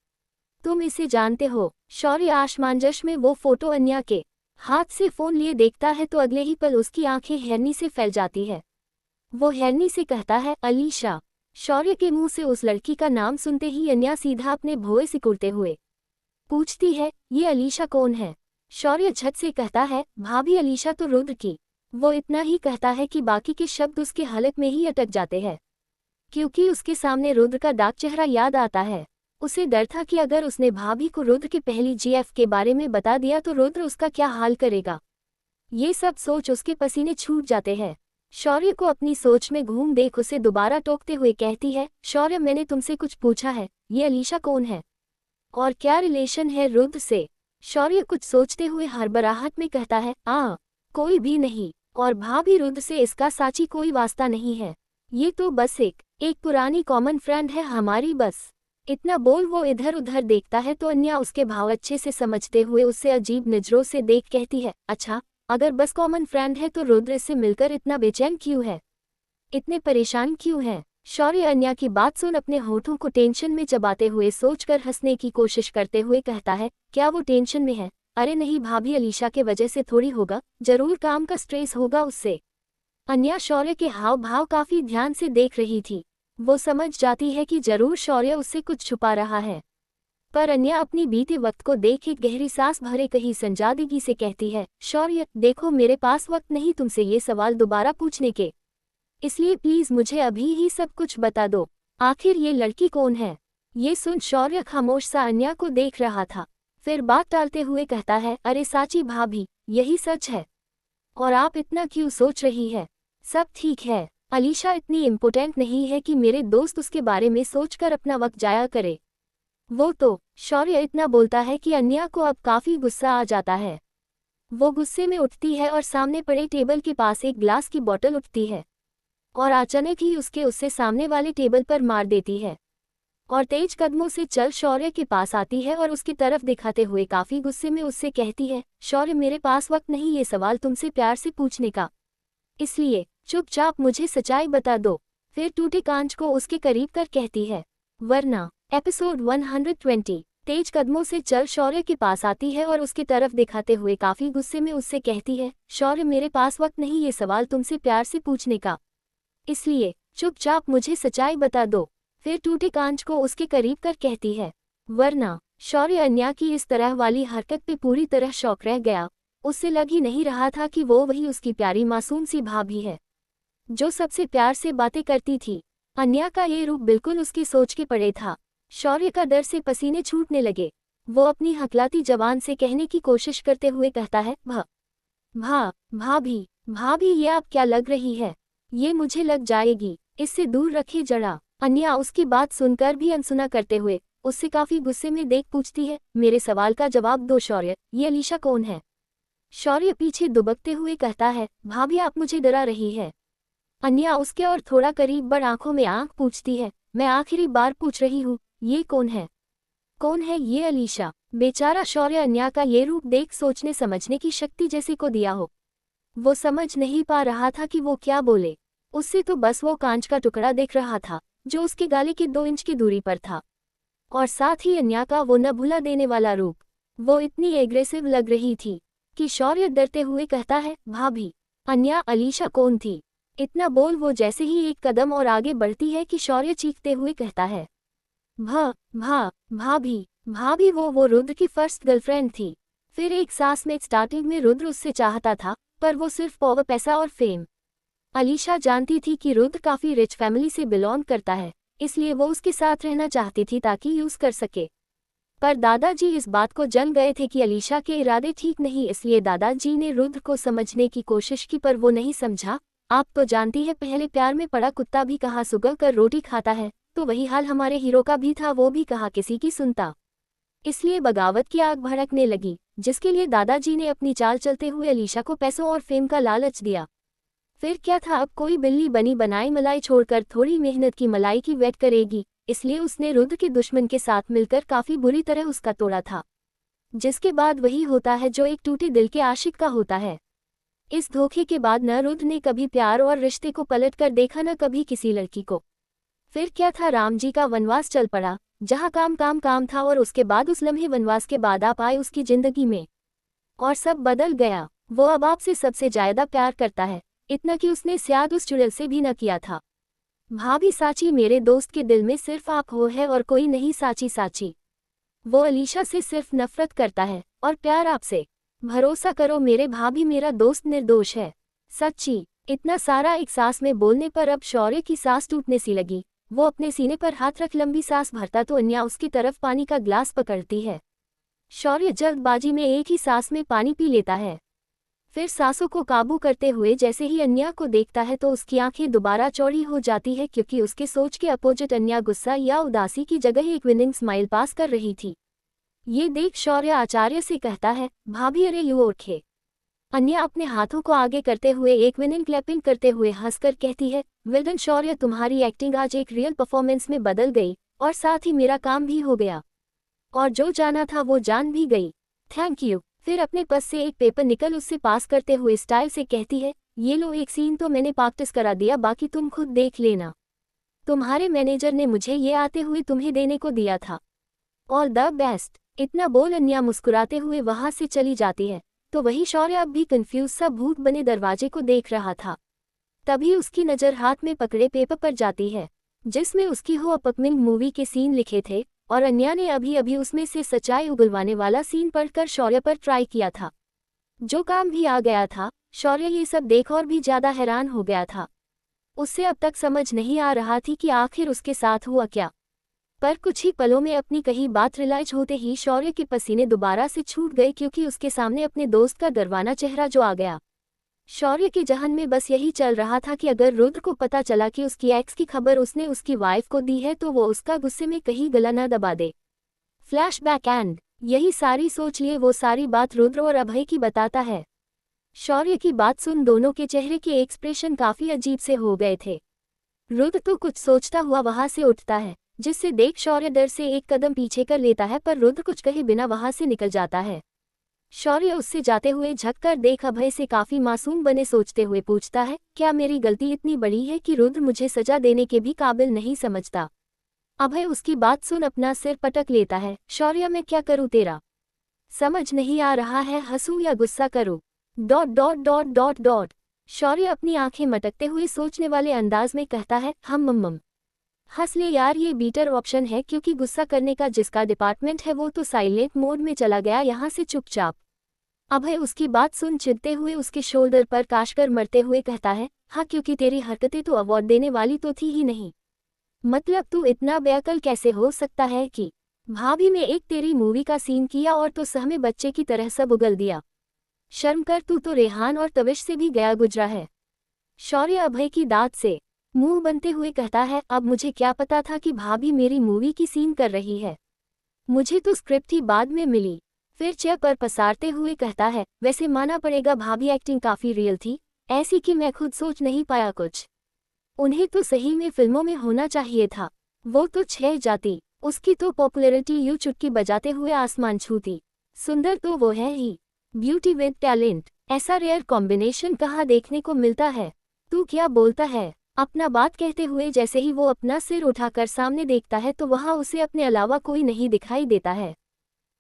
S1: तुम इसे जानते हो? शौर्य असमंजस में वो फोटो अन्या के हाथ से फोन लिए देखता है तो अगले ही पल उसकी आंखें हैरानी से फैल जाती है। वो हैरानी से कहता है, अलीशा। शौर्य के मुंह से उस लड़की का नाम सुनते ही अन्या सीधा अपने भौं सिकुड़ते हुए पूछती है, ये अलीशा कौन है? शौर्य झट से कहता है, भाभी अलीशा तो रुद्र की। वो इतना ही कहता है कि बाकी के शब्द उसके हलक में ही अटक जाते हैं, क्योंकि उसके सामने रुद्र का डाक चेहरा याद आता है। उसे डर था कि अगर उसने भाभी को रुद्र के पहली जीएफ के बारे में बता दिया तो रुद्र उसका क्या हाल करेगा। ये सब सोच उसके पसीने छूट जाते हैं। शौर्य को अपनी सोच में घूम देख उसे दोबारा टोकते हुए कहती है, शौर्य मैंने तुमसे कुछ पूछा है, ये अलीशा कौन है और क्या रिलेशन है रुद्र से? शौर्य कुछ सोचते हुए हड़बड़ाहट में कहता है, कोई भी नहीं, और भाभी रुद्र से इसका साची कोई वास्ता नहीं है। ये तो बस एक पुरानी कॉमन फ्रेंड है हमारी बस। इतना बोल वो इधर उधर देखता है तो अन्या उसके भाव अच्छे से समझते हुए उससे अजीब नजरों से देख कहती है, अच्छा अगर बस कॉमन फ्रेंड है तो रुद्र इससे मिलकर इतना बेचैन क्यों है, इतने परेशान क्यों है? शौर्य अन्या की बात सुन अपने होठों को टेंशन में चबाते हुए सोचकर हंसने की कोशिश करते हुए कहता है, क्या वो टेंशन में है? अरे नहीं भाभी, अलीशा के वजह से थोड़ी होगा, जरूर काम का स्ट्रेस होगा उससे। अन्या शौर्य के हाव भाव काफी ध्यान से देख रही थी। वो समझ जाती है कि जरूर शौर्य उससे कुछ छुपा रहा है, पर अन्या अपनी बीते वक्त को देख एक गहरी सांस भरे कहीं संजीदगी से कहती है, शौर्य देखो मेरे पास वक्त नहीं तुमसे ये सवाल दोबारा पूछने के, इसलिए प्लीज मुझे अभी ही सब कुछ बता दो। आखिर ये लड़की कौन है? ये सुन शौर्य खामोश सा अन्या को देख रहा था, फिर बात टालते हुए कहता है, अरे साची भाभी, यही सच है और आप इतना क्यों सोच रही है? सब ठीक है। अलीशा इतनी इम्पोर्टेंट नहीं है कि मेरे दोस्त उसके बारे में सोचकर अपना वक्त जाया करे। वो तो। शौर्य इतना बोलता है कि अन्या को अब काफी गुस्सा आ जाता है। वो गुस्से में उठती है और सामने पड़े टेबल के पास एक ग्लास की बोतल उठती है और अचानक ही उससे सामने वाले टेबल पर मार देती है और तेज कदमों से चल शौर्य के पास आती है और उसकी तरफ दिखाते हुए काफी गुस्से में उससे कहती है, शौर्य मेरे पास वक्त नहीं ये सवाल तुमसे प्यार से पूछने का, इसलिए चुपचाप मुझे सच्चाई बता दो। फिर टूटे कांच को उसके करीब कर कहती है, वरना। एपिसोड 120। तेज कदमों से चल शौर्य के पास आती है और उसकी तरफ दिखाते हुए काफी गुस्से में उससे कहती है, शौर्य मेरे पास वक्त नहीं ये सवाल तुमसे प्यार से पूछने का, इसलिए चुपचाप मुझे सच्चाई बता दो। फिर टूटे कांच को उसके करीब कर कहती है, वरना। शौर्य अन्या की इस तरह वाली हरकत पे पूरी तरह शौक रह गया। उससे लग ही नहीं रहा था कि वो वही उसकी प्यारी मासूम सी भाभी है जो सबसे प्यार से बातें करती थी। अन्या का ये रूप बिल्कुल उसकी सोच के पड़े था। शौर्य का डर से पसीने छूटने लगे। वो अपनी हकलाती जबान से कहने की कोशिश करते हुए कहता है, भाभी भाभी ये आप क्या लग रही है, ये मुझे लग जाएगी, इससे दूर रखिए जरा। अन्या उसकी बात सुनकर भी अनसुना करते हुए उससे काफी गुस्से में देख पूछती है, मेरे सवाल का जवाब दो शौर्य, ये अलीशा कौन है। शौर्य पीछे दुबकते हुए कहता है, भाभी आप मुझे डरा रही है। अन्या उसके और थोड़ा करीब बढ़ आंखों में आंख पूछती है, मैं आखिरी बार पूछ रही हूँ, ये कौन है, कौन है ये अलीशा। बेचारा शौर्य अन्या का ये रूप देख सोचने समझने की शक्ति जैसे को दिया हो। वो समझ नहीं पा रहा था कि वो क्या बोले। उससे तो बस वो कांच का टुकड़ा दिख रहा था जो उसके गाले की 2 इंच की दूरी पर था, और साथ ही अन्या का वो न भुला देने वाला रूप। वो इतनी एग्रेसिव लग रही थी कि शौर्य डरते हुए कहता है, भाभी। अन्या अलीशा कौन थी, इतना बोल वो जैसे ही एक कदम और आगे बढ़ती है कि शौर्य चीखते हुए कहता है, भाभी भाभी वो रुद्र की फर्स्ट गर्लफ्रेंड थी। फिर एक सांस में स्टार्टिंग में रुद्र उससे चाहता था, पर वो सिर्फ पावर, पैसा और फेम। अलीशा जानती थी कि रुद्र काफी रिच फैमिली से बिलोंग करता है, इसलिए वो उसके साथ रहना चाहती थी ताकि यूज कर सके। पर दादाजी इस बात को जान गए थे कि अलीशा के इरादे ठीक नहीं, इसलिए दादाजी ने रुद्र को समझने की कोशिश की पर वो नहीं समझा। आप तो जानती है, पहले प्यार में पड़ा कुत्ता भी कहाँ सुगल कर रोटी खाता है, तो वही हाल हमारे हीरो का भी था, वो भी कहाँ किसी की सुनता। इसलिए बगावत की आग भड़कने लगी, जिसके लिए दादाजी ने अपनी चाल चलते हुए अलीशा को पैसों और फेम का लालच दिया। फिर क्या था, अब कोई बिल्ली बनी बनाई मलाई छोड़कर थोड़ी मेहनत की मलाई की वेट करेगी, इसलिए उसने रुद्र के दुश्मन के साथ मिलकर काफी बुरी तरह उसका तोड़ा था। जिसके बाद वही होता है जो एक टूटे दिल के आशिक का होता है। इस धोखे के बाद न रुद्र ने कभी प्यार और रिश्ते को पलट कर देखा, न कभी किसी लड़की को। फिर क्या था, राम जी का वनवास चल पड़ा, जहाँ काम था, और उसके बाद उस लम्हे वनवास के बाद आप आए उसकी जिंदगी में और सब बदल गया। वो अब आपसे सबसे ज्यादा प्यार करता है, इतना कि उसने शायद उस चुड़ैल से भी न किया था। भाभी साची, मेरे दोस्त के दिल में सिर्फ आप हो है और कोई नहीं साची। वो अलीशा से सिर्फ नफरत करता है और प्यार आपसे। भरोसा करो मेरे भाभी, मेरा दोस्त निर्दोष है, सच्ची। इतना सारा एक सांस में बोलने पर अब शौर्य की सांस टूटने सी लगी। वो अपने सीने पर हाथ रख लंबी सांस भरता तो अन्या उसकी तरफ पानी का ग्लास पकड़ती है। शौर्य जल्दबाजी में एक ही सांस में पानी पी लेता है। फिर सांसों को काबू करते हुए जैसे ही अन्या को देखता है तो उसकी आंखें दोबारा चौड़ी हो जाती है, क्योंकि उसके सोच के अपोजिट अन्या गुस्सा या उदासी की जगह एक विनिंग स्माइल पास कर रही थी। ये देख शौर्य आचार्य से कहता है, भाभी अरे यू ओरखे। अन्या अपने हाथों को आगे करते हुए एक विनिंग क्लैपिंग करते हुए हंसकर कहती है, वेल डन शौर्य, तुम्हारी एक्टिंग आज एक रियल परफॉर्मेंस में बदल गई और साथ ही मेरा काम भी हो गया, और जो जाना था वो जान भी गई, थैंक यू। फिर अपने पास से एक पेपर निकल उससे पास करते हुए स्टाइल से कहती है, ये लो, एक सीन तो मैंने प्रैक्टिस करा दिया, बाकी तुम खुद देख लेना। तुम्हारे मैनेजर ने मुझे ये आते हुए तुम्हें देने को दिया था, ऑल द बेस्ट। इतना बोल अन्या मुस्कुराते हुए वहां से चली जाती है। तो वही शौर्य अब भी कंफ्यूज सा भूत बने दरवाजे को देख रहा था। तभी उसकी नज़र हाथ में पकड़े पेपर पर जाती है जिसमें उसकी हो अपकमिंग मूवी के सीन लिखे थे, और अन्या ने अभी अभी उसमें से सच्चाई उगलवाने वाला सीन पढ़कर शौर्य पर ट्राई किया था। जो काम भी आ गया था, शौर्य ये सब देख और भी ज्यादा हैरान हो गया था। उससे अब तक समझ नहीं आ रहा थी कि आखिर उसके साथ हुआ क्या। पर कुछ ही पलों में अपनी कही बात रियलाइज होते ही शौर्य के पसीने दोबारा से छूट गए, क्योंकि उसके सामने अपने दोस्त का डरवाना चेहरा जो आ गया। शौर्य के जहन में बस यही चल रहा था कि अगर रुद्र को पता चला कि उसकी एक्स की खबर उसने उसकी वाइफ को दी है तो वो उसका गुस्से में कहीं गला न दबा दे। फ्लैशबैक एंड यही सारी सोच लिए वो सारी बात रुद्र और अभय की बताता है। शौर्य की बात सुन दोनों के चेहरे के एक्सप्रेशन काफी अजीब से हो गए थे। रुद्र तो कुछ सोचता हुआ वहां से उठता है, जिससे देख शौर्य डर से एक कदम पीछे कर लेता है, पर रुद्र कुछ कहे बिना वहां से निकल जाता है। शौर्य उससे जाते हुए झककर देख अभय से काफी मासूम बने सोचते हुए पूछता है, क्या मेरी गलती इतनी बड़ी है कि रुद्र मुझे सजा देने के भी काबिल नहीं समझता? अभय उसकी बात सुन अपना सिर पटक लेता है। शौर्य, मैं क्या करूं तेरा समझ नहीं आ रहा है, हंसूं या गुस्सा करूं? Dot dot dot dot dot. Shaurya अपनी आंखें मटकते हुए सोचने वाले अंदाज में कहता है, हम मम्मम। हंस ले यार, ये बीटर ऑप्शन है, क्योंकि गुस्सा करने का जिसका डिपार्टमेंट है वो तो साइलेंट मोड में चला गया यहाँ से चुपचाप। अभय उसकी बात सुन चिढ़ते हुए उसके शोल्डर पर काशकर मरते हुए कहता है, हाँ, क्योंकि तेरी हरकतें तो अवार्ड देने वाली तो थी ही नहीं। मतलब तू इतना बेअकल कैसे हो सकता है कि भाभी में एक तेरी मूवी का सीन किया और तो सहमे बच्चे की तरह सब उगल दिया। शर्म कर, तू तो रेहान और तविश से भी गया गुजरा है। शौर्य अभय की दांत से मुंह बनते हुए कहता है, अब मुझे क्या पता था कि भाभी मेरी मूवी की सीन कर रही है, मुझे तो स्क्रिप्ट ही बाद में मिली। फिर चेयर पर पसारते हुए कहता है, वैसे माना पड़ेगा भाभी एक्टिंग काफी रियल थी, ऐसी कि मैं खुद सोच नहीं पाया कुछ। उन्हें तो सही में फिल्मों में होना चाहिए था। वो तो छह जाती, उसकी तो पॉपुलैरिटी यूं चुटकी बजाते हुए आसमान छूती। सुंदर तो वो है ही, ब्यूटी विद टैलेंट, ऐसा रेयर कॉम्बिनेशन कहाँ देखने को मिलता है? तू क्या बोलता है? अपना बात कहते हुए जैसे ही वो अपना सिर उठाकर सामने देखता है तो वहां उसे अपने अलावा कोई नहीं दिखाई देता है।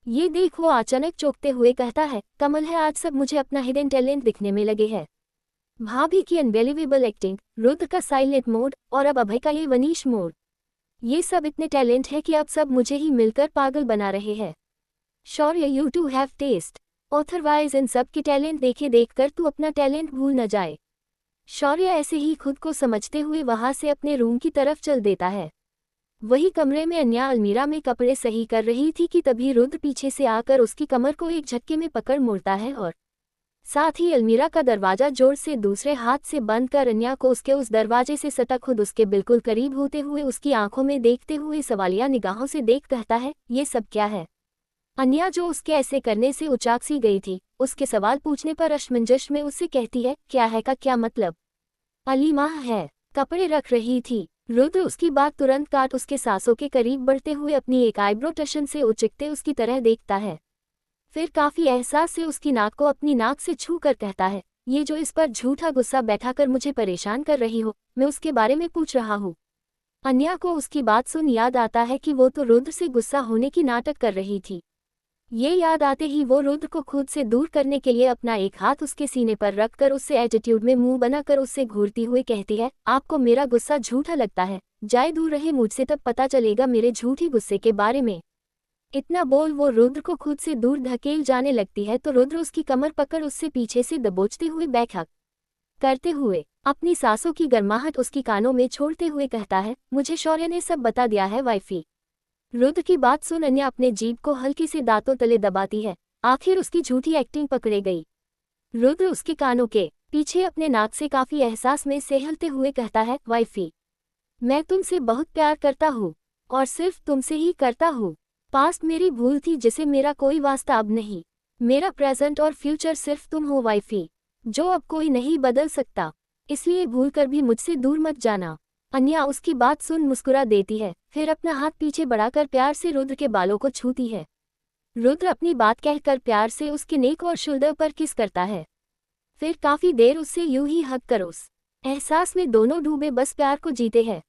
S1: ये देख वो अचानक चौंकते हुए कहता है, कमल है, आज सब मुझे अपना हिडन टैलेंट दिखने में लगे है। भाभी की अनबिलीवेबल एक्टिंग, रुद्र का साइलेंट मोड और अब अभय का ये वनीश मोड, ये सब इतने टैलेंट है कि अब सब मुझे ही मिलकर पागल बना रहे हैं। शौर्य, यू टू हैव टेस्ट, ऑथरवाइज इन सब की टैलेंट देखे देखकर तू अपना टैलेंट भूल न जाए। शौर्य ऐसे ही खुद को समझते हुए वहां से अपने रूम की तरफ चल देता है। वही कमरे में अन्या अलमीरा में कपड़े सही कर रही थी कि तभी रुद्र पीछे से आकर उसकी कमर को एक झटके में पकड़ मोड़ता है और साथ ही अलमीरा का दरवाजा जोर से दूसरे हाथ से बंद कर अन्या को उसके उस दरवाजे से सटा खुद उसके बिल्कुल करीब होते हुए उसकी आंखों में देखते हुए सवालिया निगाहों से देख कहता है, ये सब क्या है? अन्या, जो उसके ऐसे करने से उचाक सी गई थी, उसके सवाल पूछने पर असमंजस में उससे कहती है, क्या है का क्या मतलब? अली माह है, कपड़े रख रही थी। रुद्र उसकी बात तुरंत काट उसके सांसों के करीब बढ़ते हुए अपनी एक आईब्रो टशन से उचकते उसकी तरह देखता है। फिर काफी एहसास से उसकी नाक को अपनी नाक से छू कर कहता है, ये जो इस पर झूठा गुस्सा बैठाकर मुझे परेशान कर रही हो, मैं उसके बारे में पूछ रहा हूँ। अन्या को उसकी बात सुन याद आता है कि वो तो रुद्र से गुस्सा होने की नाटक कर रही थी। ये याद आते ही वो रुद्र को खुद से दूर करने के लिए अपना एक हाथ उसके सीने पर रखकर उससे एटीट्यूड में मुंह बनाकर उससे घूरती हुई कहती है, आपको मेरा गुस्सा झूठा लगता है, जाए दूर रहे मुझसे, तब पता चलेगा मेरे झूठी गुस्से के बारे में। इतना बोल वो रुद्र को खुद से दूर धकेल जाने लगती है तो रुद्र उसकी कमर पकड़ उससे पीछे से दबोचते हुए बैठक करते हुए अपनी सांसों की गर्माहट उसकी कानों में छोड़ते हुए कहता है, मुझे शौर्य ने सब बता दिया है वाइफी। रुद्र की बात सुन अन्या अपने जीभ को हल्की से दांतों तले दबाती है। आखिर उसकी झूठी एक्टिंग पकड़े गई। रुद्र उसके कानों के पीछे अपने नाक से काफी एहसास में सहलते हुए कहता है, वाइफी, मैं तुमसे बहुत प्यार करता हूँ और सिर्फ तुमसे ही करता हूँ। पास्ट मेरी भूल थी जिसे मेरा कोई वास्ता अब नहीं। मेरा प्रेजेंट और फ्यूचर सिर्फ तुम हो वाइफी, जो अब कोई नहीं बदल सकता, इसलिए भूल कर भी मुझसे दूर मत जाना। अन्या उसकी बात सुन मुस्कुरा देती है, फिर अपना हाथ पीछे बढ़ाकर प्यार से रुद्र के बालों को छूती है। रुद्र अपनी बात कहकर प्यार से उसके नेक और शोल्डर पर किस करता है। फिर काफी देर उससे यूं ही हग कर उस एहसास में दोनों डूबे बस प्यार को जीते हैं।